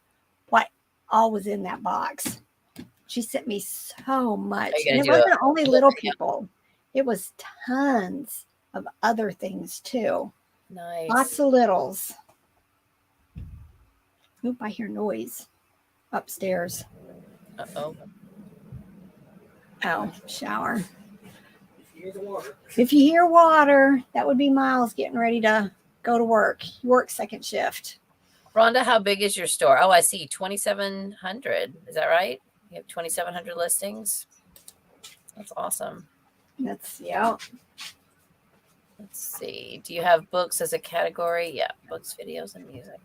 what all was in that box. She sent me so much. And it wasn't only little people. It was tons of other things too. Nice. Lots of littles. Oop, I hear noise upstairs. Uh-oh. Oh, shower. If you hear the water. If you hear water, that would be Miles getting ready to go to work. He works second shift. Rhonda, how big is your store? Oh, I see. 2,700. Is that right? You have 2,700 listings. That's awesome. Yeah. Let's see. Do you have books as a category? Yeah, books, videos, and music.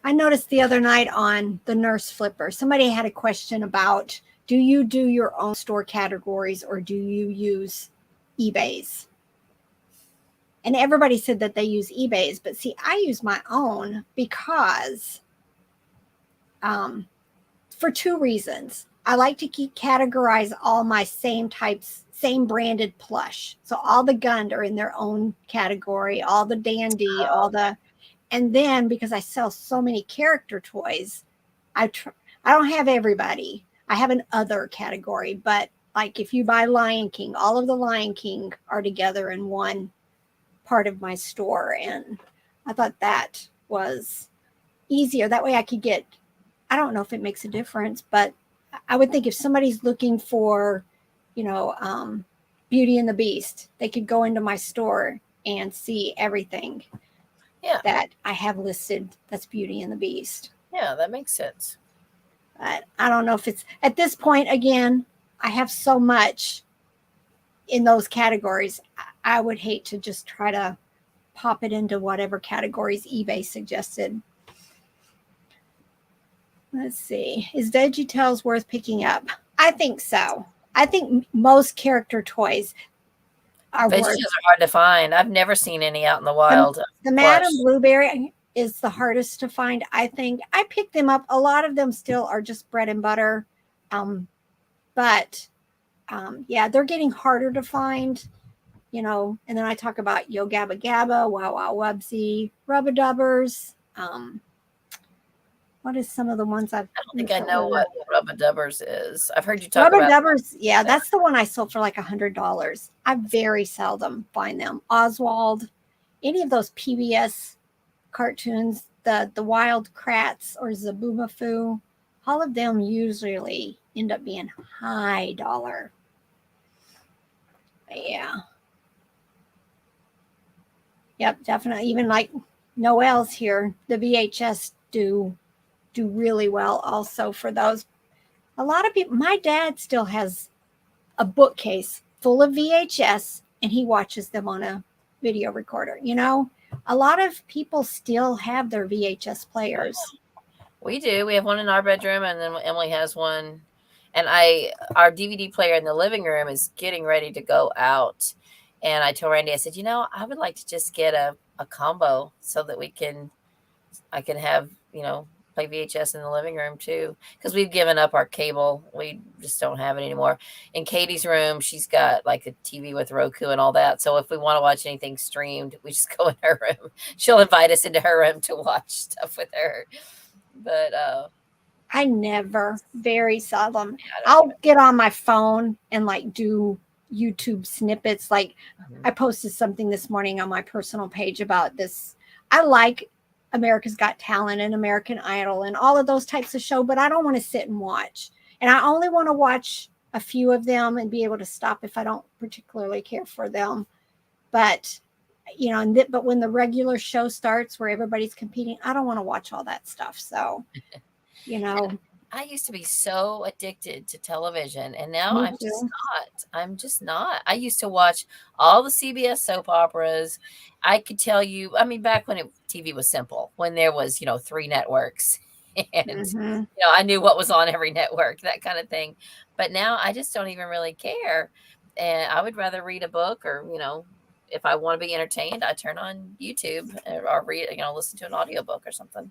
I noticed the other night on the Nurse Flipper, somebody had a question about, do you do your own store categories or do you use eBay's? And everybody said that they use eBay's, but see, I use my own because for two reasons. I like to categorize all my same branded plush. So all the Gund are in their own category, all the Dandy, and then because I sell so many character toys, I don't have everybody. I have an other category, but like if you buy Lion King, all of the Lion King are together in one part of my store. And I thought that was easier. That way I could I don't know if it makes a difference, but I would think if somebody's looking for, Beauty and the Beast, they could go into my store and see everything that I have listed that's Beauty and the Beast. Yeah, that makes sense. But I don't know if it's at this point, again, I have so much in those categories. I would hate to just try to pop it into whatever categories eBay suggested. Let's see. Is veggietales worth picking up? I think so. I think most character toys are veggietales worth. Are hard to find. I've never seen any out in the wild. The Madame Blueberry is the hardest to find, I think. I picked them up. A lot of them still are just bread and butter. But they're getting harder to find, and then I talk about Yo Gabba Gabba, Wow Wow Wubsy, Rubba Dubbers. What is some of the ones I don't think I know what Rubba Dubbers is. I've heard you talk Rubba about Dubbers. Yeah, that's the one I sold for like $100. I very seldom find them. Oswald, any of those PBS cartoons, the Wild Kratts or Zaboomafoo, all of them usually end up being high dollar. Yeah. Yep, definitely. Even like Noelle's here, the VHS do really well also for those. A lot of people, my dad still has a bookcase full of VHS and he watches them on a video recorder. A lot of people still have their VHS players. We do. We have one in our bedroom, and then Emily has one. And our DVD player in the living room is getting ready to go out. And I told Randy, I said, I would like to just get a combo so that I can have, play VHS in the living room too. Because we've given up our cable. We just don't have it anymore. In Katie's room, she's got like a TV with Roku and all that. So if we want to watch anything streamed, we just go in her room. She'll invite us into her room to watch stuff with her. But I never, very seldom. I'll get on my phone and like do YouTube snippets. Like I posted something this morning on my personal page about this. I like America's Got Talent and American Idol and all of those types of show, but I don't want to sit and watch. And I only want to watch a few of them and be able to stop if I don't particularly care for them. But you know, but when the regular show starts where everybody's competing, I don't want to watch all that stuff. So, you know, I used to be so addicted to television, and now me I'm just too. not. I'm just not. I used to watch all the CBS soap operas. I could tell you, I mean, back when TV was simple, when there was, 3 networks, and Hmm. I knew what was on every network, that kind of thing. But now I just don't even really care. And I would rather read a book, or, if I want to be entertained, I turn on YouTube, or read, listen to an audiobook or something.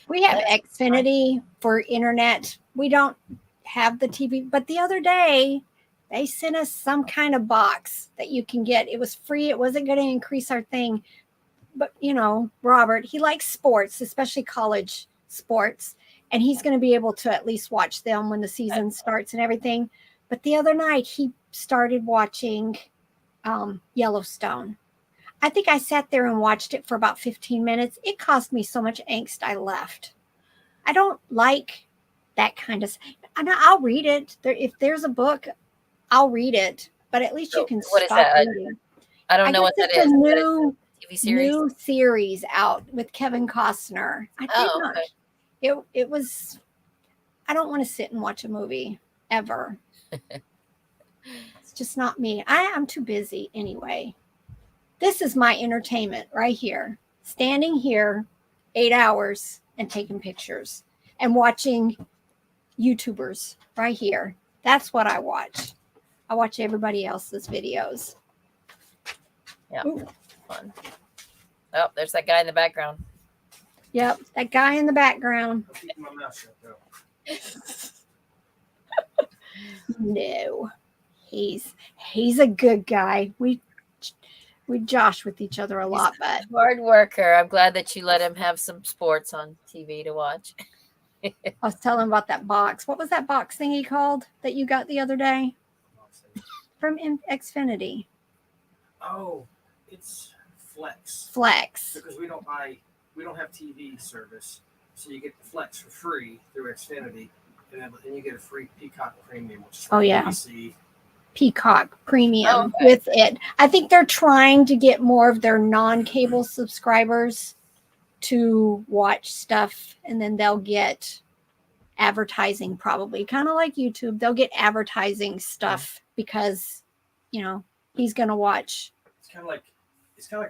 We have Xfinity for internet. We don't have the TV, but the other day they sent us some kind of box that you can get. It was free. It wasn't going to increase our thing. But, Robert, he likes sports, especially college sports, and he's going to be able to at least watch them when the season starts and everything. But the other night he started watching Yellowstone. I think I sat there and watched it for about 15 minutes. It caused me so much angst, I left. I don't like that kind of. And I'll read it. If there's a book, I'll read it. But at least you can What is stop that? reading. I don't know what that it's is. a Is that a TV series? new series out with Kevin Costner. I did not. Okay. It was. I don't want to sit and watch a movie ever. It's just not me. I'm too busy anyway. This is my entertainment right here. Standing here 8 hours and taking pictures and watching YouTubers right here. That's what I watch. I watch everybody else's videos. Yeah. Fun. Oh, there's that guy in the background. Yep, that guy in the background. I'm keeping my mouth shut though. No. He's a good guy. We josh with each other a lot, but hard worker. I'm glad that you let him have some sports on TV to watch. I was telling him about that box. What was that box thing he called that you got the other day from Xfinity? Oh, it's Flex. Flex. Because we don't have TV service, so you get the Flex for free through Xfinity, and then you get a free Peacock Premium, which is ABC. Peacock Premium with it. I think they're trying to get more of their non-cable subscribers to watch stuff, and then they'll get advertising, probably kind of like YouTube. They'll get advertising stuff because he's going to watch. It's kind of like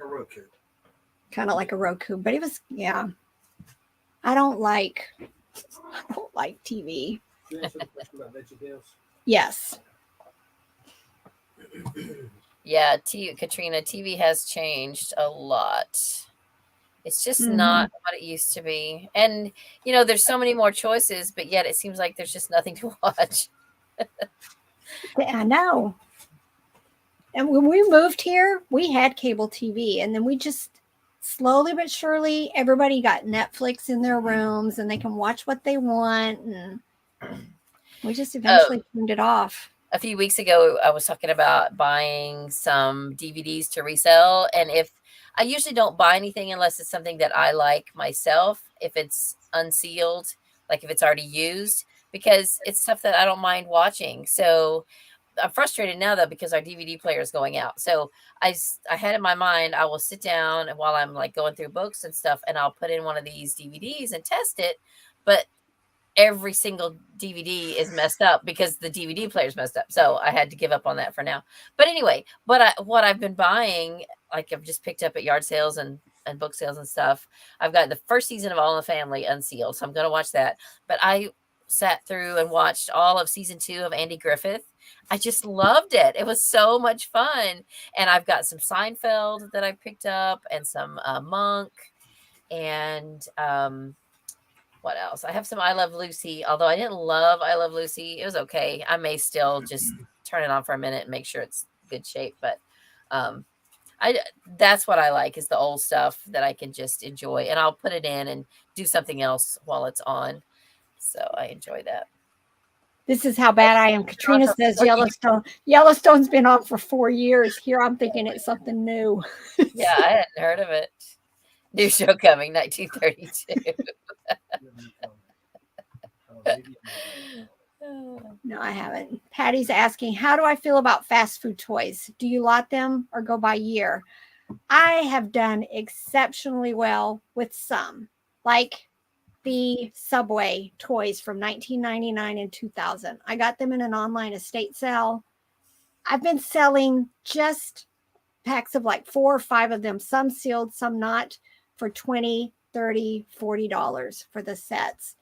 a Roku. Kind of like a Roku, but it was I don't like TV. You answered the question about veggietales? Yes. Yeah, Katrina, TV has changed a lot. It's just not what it used to be. And, there's so many more choices, but yet it seems like there's just nothing to watch. I know. And when we moved here, we had cable TV, and then we just slowly but surely, everybody got Netflix in their rooms and they can watch what they want. And we just eventually turned it off. A few weeks ago, I was talking about buying some DVDs to resell. And if I usually don't buy anything unless it's something that I like myself, if it's unsealed, like if it's already used, because it's stuff that I don't mind watching. So I'm frustrated now though, because our DVD player is going out. So I had in my mind, I will sit down and while I'm like going through books and stuff, and I'll put in one of these DVDs and test it. But every single DVD is messed up because the DVD player is messed up. So I had to give up on that for now. But anyway, what I've been buying, like I've just picked up at yard sales and book sales and stuff. I've got the first season of All in the Family unsealed. So I'm going to watch that. But I sat through and watched all of season 2 of Andy Griffith. I just loved it. It was so much fun. And I've got some Seinfeld that I picked up and some Monk and what else? I have some I Love Lucy, although I didn't love I Love Lucy. It was okay. I may still just turn it on for a minute and make sure it's good shape. But that's what I like is the old stuff that I can just enjoy. And I'll put it in and do something else while it's on. So I enjoy that. This is how bad I am. Katrina says Yellowstone. Yellowstone's been on for 4 years. Here I'm thinking it's something new. Yeah, I hadn't heard of it. New show coming, 1932. No, I haven't. Patty's asking, how do I feel about fast food toys? Do you lot them or go by year? I have done exceptionally well with some, like the Subway toys from 1999 and 2000. I got them in an online estate sale. I've been selling just packs of like 4 or 5 of them, some sealed, some not, for $20, $30, $40 for the sets.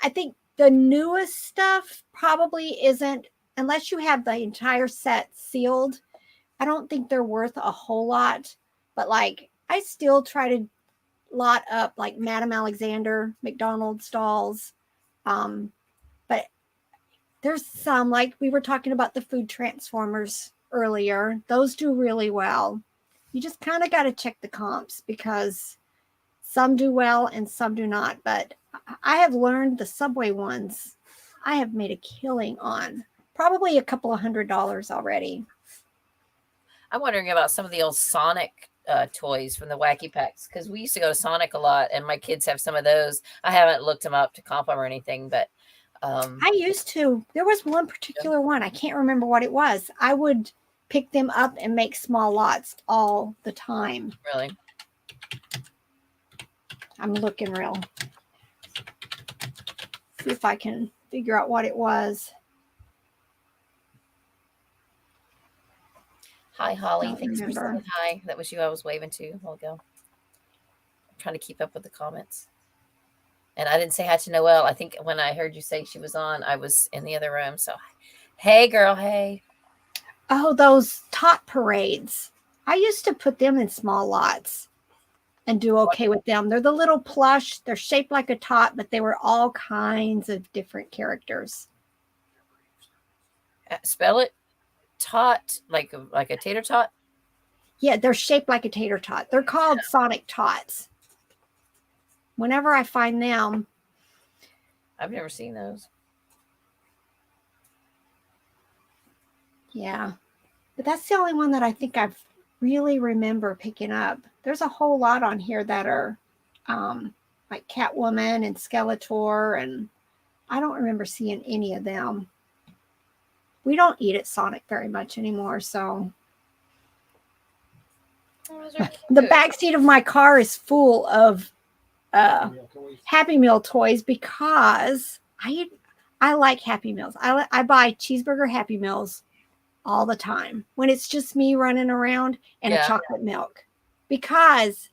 I think the newest stuff probably isn't, unless you have the entire set sealed, I don't think they're worth a whole lot. But like, I still try to lot up like Madame Alexander, McDonald's dolls. But there's some, like we were talking about the food transformers earlier. Those do really well. You just kind of got to check the comps because some do well and some do not. But I have learned the Subway ones I have made a killing on. Probably a couple of $100 already. I'm wondering about some of the old Sonic toys from the Wacky Packs, because we used to go to Sonic a lot, and my kids have some of those. I haven't looked them up to comp them or anything, but I used to. There was one particular one. I can't remember what it was. I would pick them up and make small lots all the time. Really? I'm looking real. See if I can figure out what it was. Hi, Holly. Don't Thanks for remember. saying hi. That was you I was waving to a while ago. I'm trying to keep up with the comments. And I didn't say hi to Noelle. I think when I heard you say she was on, I was in the other room. So, hey, girl, hey. Oh, those tot parades. I used to put them in small lots and do okay with them. They're the little plush. They're shaped like a tot, but they were all kinds of different characters. Spell it. Tot, like a tater tot? Yeah, they're shaped like a tater tot. They're called Sonic Tots. Whenever I find them. I've never seen those. Yeah. But that's the only one that I think I've really remember picking up. There's a whole lot on here that are like Catwoman and Skeletor, and I don't remember seeing any of them. We don't eat at Sonic very much anymore, so the backseat of my car is full of Happy Meal toys because I like Happy Meals. I buy cheeseburger Happy Meals all the time when it's just me running around and a chocolate milk, because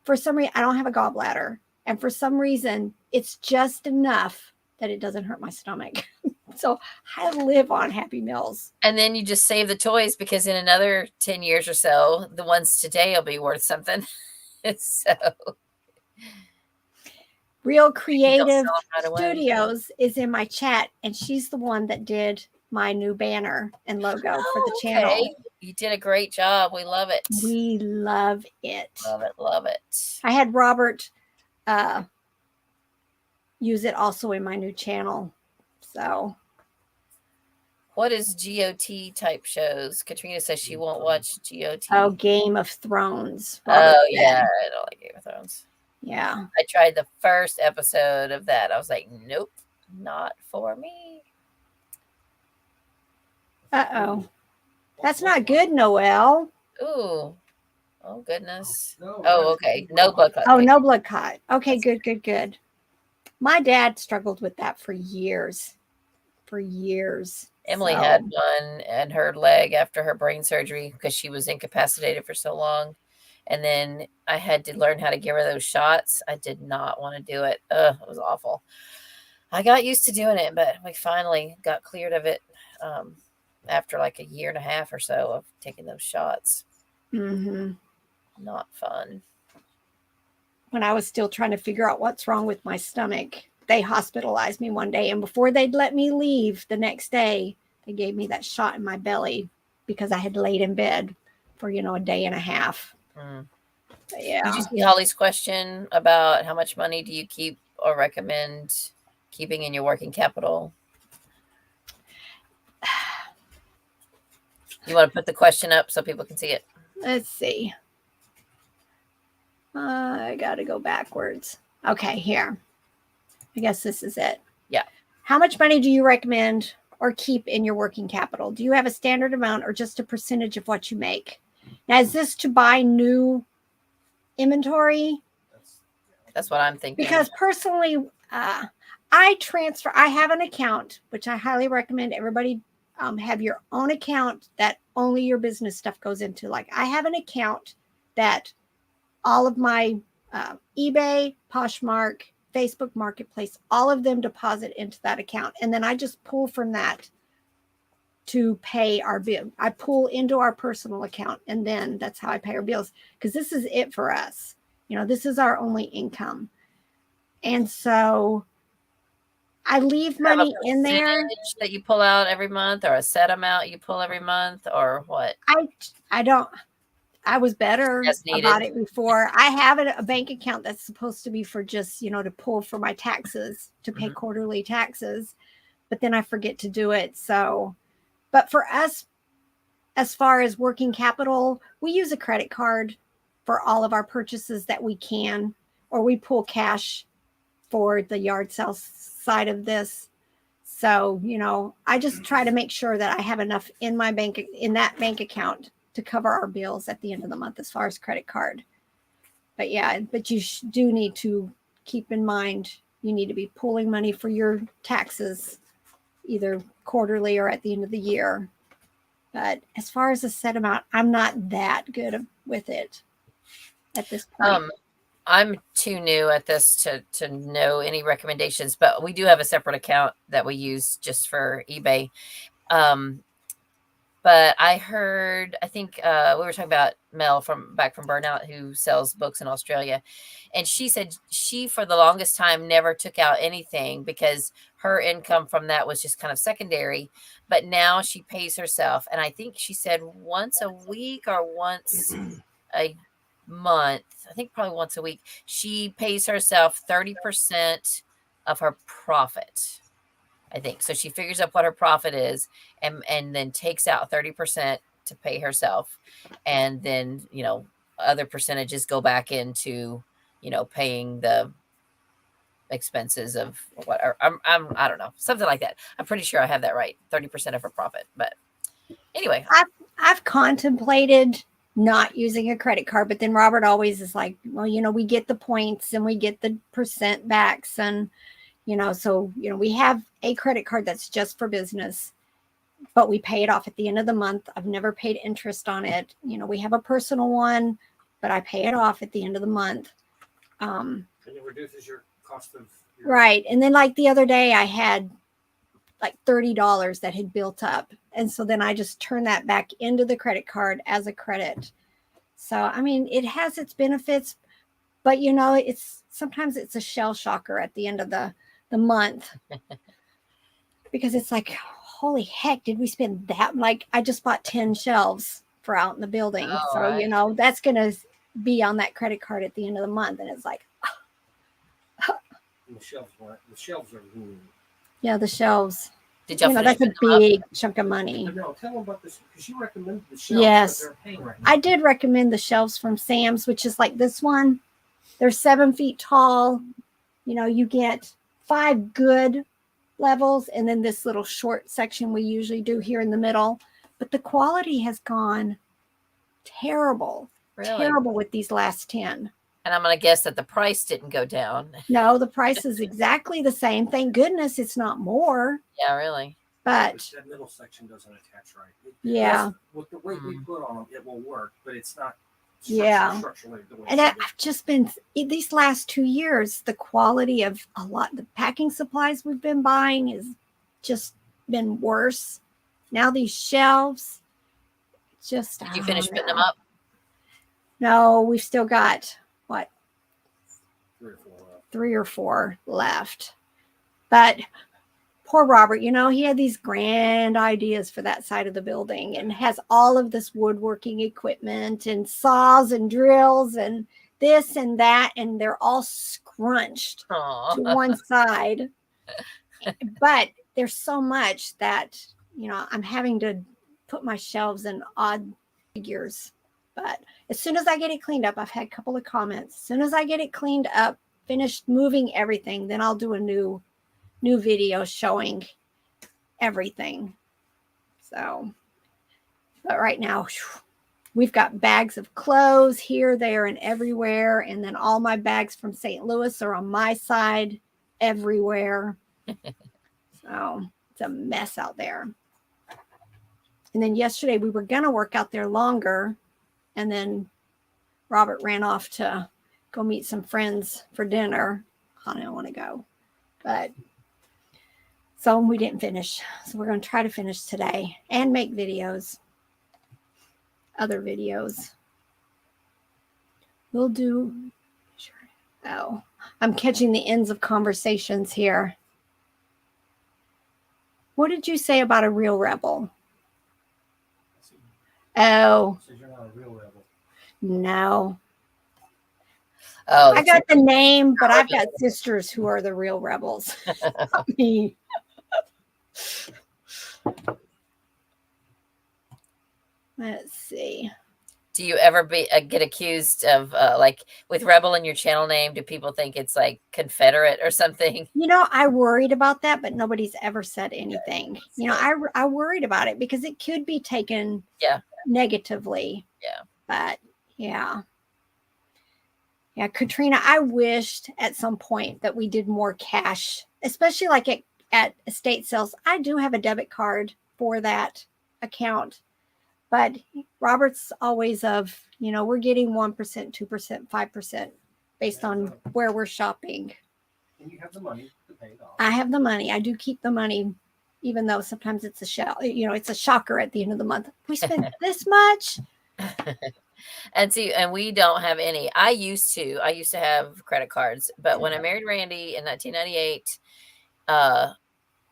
for some reason I don't have a gallbladder, and for some reason it's just enough that it doesn't hurt my stomach. So I live on Happy Meals. And then you just save the toys, because in another 10 years or so, the ones today will be worth something. So Real Creative Studios is in my chat, and she's the one that did my new banner and logo for the channel. You did a great job. We love it. We love it. Love it. Love it. I had Robert use it also in my new channel. So what is GOT type shows? Katrina says she won't watch GOT. Oh, Game of Thrones. Robert yeah. I don't like Game of Thrones. Yeah. I tried the first episode of that. I was like, nope, not for me. Uh-oh. That's not good, Noelle. Ooh. Oh, goodness. Oh, okay. No blood clot. Oh, no blood clot. Okay, good. My dad struggled with that for years. Emily had one in her leg after her brain surgery because she was incapacitated for so long. And then I had to learn how to give her those shots. I did not want to do it. It was awful. I got used to doing it, but we finally got cleared of it after like a year and a half or so of taking those shots. Mm-hmm. Not fun. When I was still trying to figure out what's wrong with my stomach, they hospitalized me one day, and before they'd let me leave the next day, they gave me that shot in my belly because I had laid in bed for, a day and a half. Yeah. Did you see Holly's question about how much money do you keep or recommend keeping in your working capital? You want to put the question up so people can see it? Let's see. I got to go backwards. Okay, here. I guess this is it. Yeah. How much money do you recommend or keep in your working capital? Do you have a standard amount or just a percentage of what you make? Now, is this to buy new inventory? That's what I'm thinking. Because personally, I have an account, which I highly recommend everybody have your own account that only your business stuff goes into. Like I have an account that all of my eBay, Poshmark, Facebook Marketplace, all of them deposit into that account. And then I just pull from that to pay our bill. I pull into our personal account, and then that's how I pay our bills, because this is it for us. This is our only income. And so I leave money in there that you pull out every month, or a set amount you pull every month, or what? I don't. I was better about it before. I have a bank account that's supposed to be for just, to pull for my taxes, to pay quarterly taxes, but then I forget to do it. So, but for us, as far as working capital, we use a credit card for all of our purchases that we can, or we pull cash for the yard sale side of this. So, I just try to make sure that I have enough in that bank account to cover our bills at the end of the month as far as credit card. But yeah, but you do need to keep in mind, you need to be pulling money for your taxes either quarterly or at the end of the year. But as far as a set amount, I'm not that good with it at this point. I'm too new at this to know any recommendations, but we do have a separate account that we use just for eBay. But I think we were talking about Mel back from Burnout, who sells books in Australia. And she said she, for the longest time, never took out anything because her income from that was just kind of secondary. But now she pays herself. And I think she said once a week or once a month, I think probably once a week, she pays herself 30% of her profit. I think so. She figures out what her profit is and then takes out 30% to pay herself. And then, other percentages go back into, paying the expenses of what, or I don't know, something like that. I'm pretty sure I have that right. 30% of her profit. But anyway, I've contemplated not using a credit card, but then Robert always is like, well, we get the points and we get the percent backs, and so, we have a credit card that's just for business, but we pay it off at the end of the month. I've never paid interest on it. We have a personal one, but I pay it off at the end of the month. And it reduces your cost of. Right. And then like the other day I had like $30 that had built up. And so then I just turned that back into the credit card as a credit. So, I mean, it has its benefits, but sometimes it's a shell shocker at the end of the month, because it's like, holy heck, did we spend that? Like, I just bought 10 shelves for out in the building. Oh, so, right. That's going to be on that credit card at the end of the month. And it's like, The shelves are. Yeah, the shelves. Did y'all that's a big chunk of money. No, tell them about this, because you recommended the shelves. Yes. That they're paying right now. I did recommend the shelves from Sam's, which is like this one. They're 7 feet tall. You get 5 good levels, and then this little short section we usually do here in the middle. But the quality has gone terrible. Really? Terrible with these last 10. And I'm going to guess that the price didn't go down. No, the price is exactly the same. Thank goodness it's not more. Yeah, really. But that middle section doesn't attach right. Yeah. With the weight we put on them, it will work, but it's not. Structurally the way. And I've just been these last 2 years, the quality of the packing supplies we've been buying has just been worse. Now these shelves, just. Did you finish putting them up? No, we've still got 3 or 4 left. 3 or 4 left. But poor Robert, he had these grand ideas for that side of the building, and has all of this woodworking equipment and saws and drills and this and that, and they're all scrunched to one side. But there's so much that, I'm having to put my shelves in odd figures. But as soon as I get it cleaned up, I've had a couple of comments. As soon as I get it cleaned up, finished moving everything, then I'll do a new video showing everything. So, but right now, we've got bags of clothes here, there, and everywhere. And then all my bags from St. Louis are on my side everywhere. So it's a mess out there. And then yesterday we were going to work out there longer. And then Robert ran off to go meet some friends for dinner. I don't want to go. But so we didn't finish. So we're going to try to finish today and make videos. Other videos. We'll do. Oh, I'm catching the ends of conversations here. What did you say about a real rebel? Oh. So you're not a real rebel. No. Oh, I got the name, but I've got sisters who are the real rebels. Not me. Let's see. Do you ever get accused of like with rebel in your channel name? Do people think it's like Confederate or something? You know, I worried about that, but nobody's ever said anything. You know, I worried about it because it could be taken negatively. Yeah. But yeah. Yeah, Katrina, I wished at some point that we did more cash, especially like at estate sales. I do have a debit card for that account, but Robert's always of, you know, we're getting 1%, 2%, 5% based on where we're shopping. And you have the money to pay it off. I have the money. I do keep the money, even though sometimes it's it's a shocker at the end of the month. We spent this much. And see, and we don't have any. I used to have credit cards, but when I married Randy in 1998,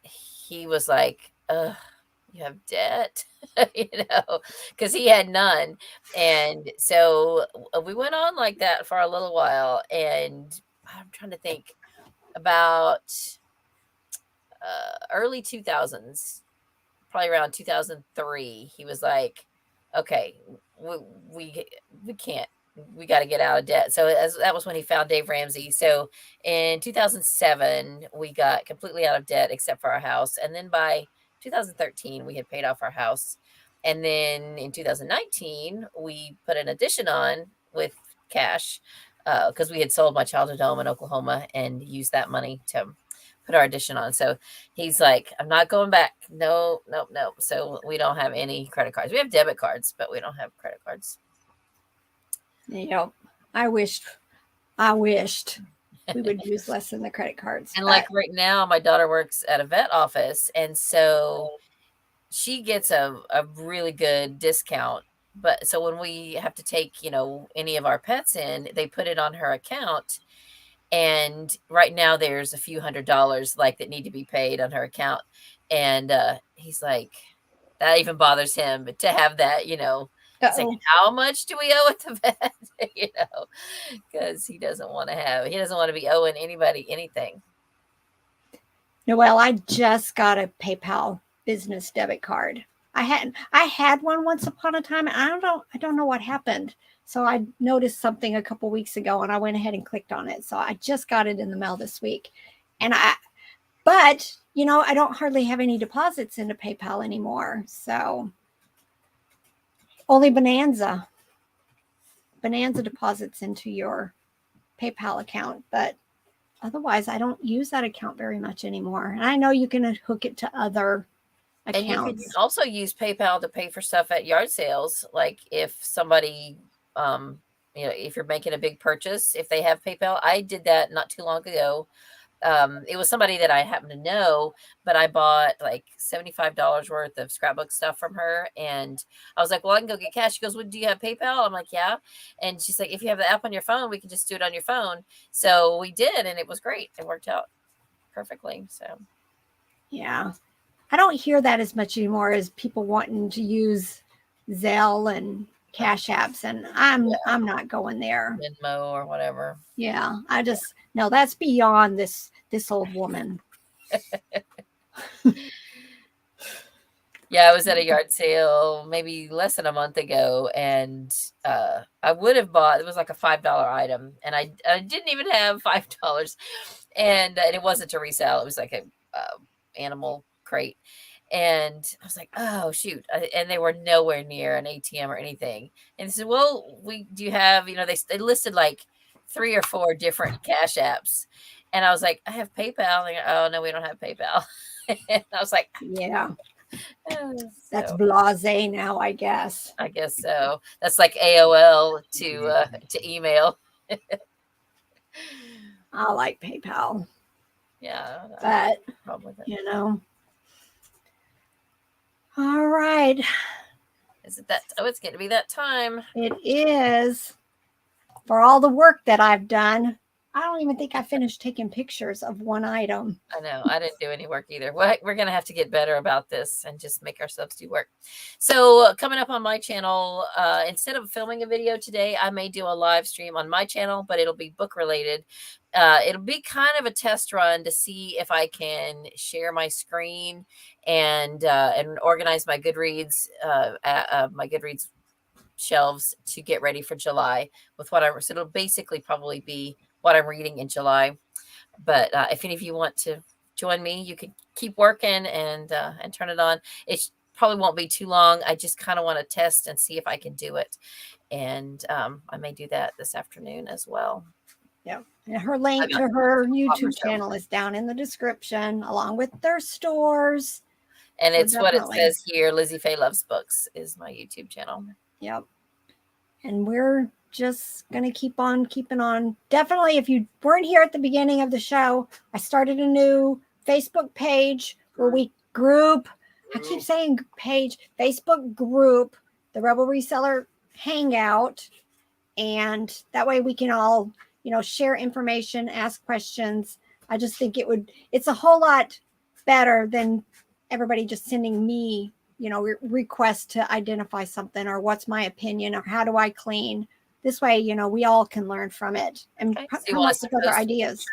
he was like, you have debt, you know, because he had none. And so we went on like that for a little while. And I'm trying to think about early 2000s, probably around 2003. He was like, okay, we can't, we got to get out of debt. So that was when he found Dave Ramsey. So in 2007, we got completely out of debt except for our house. And then by 2013, we had paid off our house. And then in 2019, we put an addition on with cash because we had sold my childhood home in Oklahoma and used that money to put our addition on. So he's like, I'm not going back. No. So we don't have any credit cards. We have debit cards, but we don't have credit cards. You know, I wished we would use less than the credit cards. And like right now, my daughter works at a vet office. And so she gets a really good discount. But so when we have to take, you know, any of our pets in, they put it on her account. And right now there's a few $100s like that need to be paid on her account. And he's like, that even bothers him to have that, you know. It's like, how much do we owe at the vet? You know, because he doesn't want to be owing anybody anything. Noelle, I just got a PayPal business debit card. I had one once upon a time. And I don't know what happened. So I noticed something a couple weeks ago and I went ahead and clicked on it. So I just got it in the mail this week. But you know, I don't hardly have any deposits into PayPal anymore. So only Bonanza deposits into your PayPal account, but otherwise I don't use that account very much anymore. And I know you can hook it to other accounts. And you can also use PayPal to pay for stuff at yard sales. Like if somebody, you know, if you're making a big purchase, if they have PayPal, I did that not too long ago. It was somebody that I happen to know, but I bought like $75 worth of scrapbook stuff from her. And I was like, well, I can go get cash. She goes, well, do you have PayPal? I'm like, yeah. And she's like, if you have the app on your phone, we can just do it on your phone. So we did. And it was great. It worked out perfectly. So, yeah, I don't hear that as much anymore as people wanting to use Zelle and Cash Apps. And I'm not going there. Venmo or whatever. Yeah. No, that's beyond this old woman. Yeah, I was at a yard sale maybe less than a month ago, and I would have bought, it was like a $5 item, and I didn't even have $5, and it wasn't to resell. It was like a animal crate, And I was like, oh shoot. And they were nowhere near an ATM or anything. And they said, well, do you have, they listed like 3 or 4 different cash apps. And I was like, I have PayPal. Like, oh no, we don't have PayPal. And I was like, Yeah. That's so, blasé now, I guess. I guess so. That's like AOL to email. I like PayPal, Yeah. but Problem with it. you know. All right. Is it that? Oh, it's getting to be that time. It is. For all the work that I've done, I don't even think I finished taking pictures of one item. I know. I didn't do any work either. We're going to have to get better about this and just make ourselves do work. So coming up on my channel, instead of filming a video today, I may do a live stream on my channel, but it'll be book related. It'll be kind of a test run to see if I can share my screen and organize my Goodreads, shelves to get ready for July with whatever. So it'll basically probably be what I'm reading in July. But if any of you want to join me, you can keep working and turn it on. It probably won't be too long. I just kind of want to test and see if I can do it. And I may do that this afternoon as well. Yeah. And her link to her YouTube channel is down in the description, along with their stores. And So it's what it definitely. says here. Lizzie Faye Loves Books is my YouTube channel. Yep. And we're just going to keep on keeping on. Definitely, if you weren't here at the beginning of the show, I started a new Facebook page where we group. I keep saying page, Facebook group, the Rebel Reseller Hangout. And that way we can all, share information, ask questions. I just think it's a whole lot better than everybody just sending me, requests to identify something or what's my opinion or how do I clean. This way, we all can learn from it and Okay. So you come want up us to with other ideas.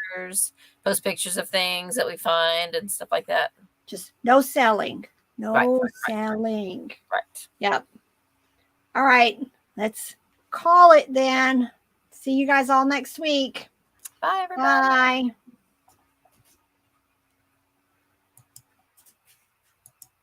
post pictures of things that we find and stuff like that. Just no selling. No Right. selling. Right. Yep. All right. Let's call it then. See you guys all next week. Bye, everybody. Bye.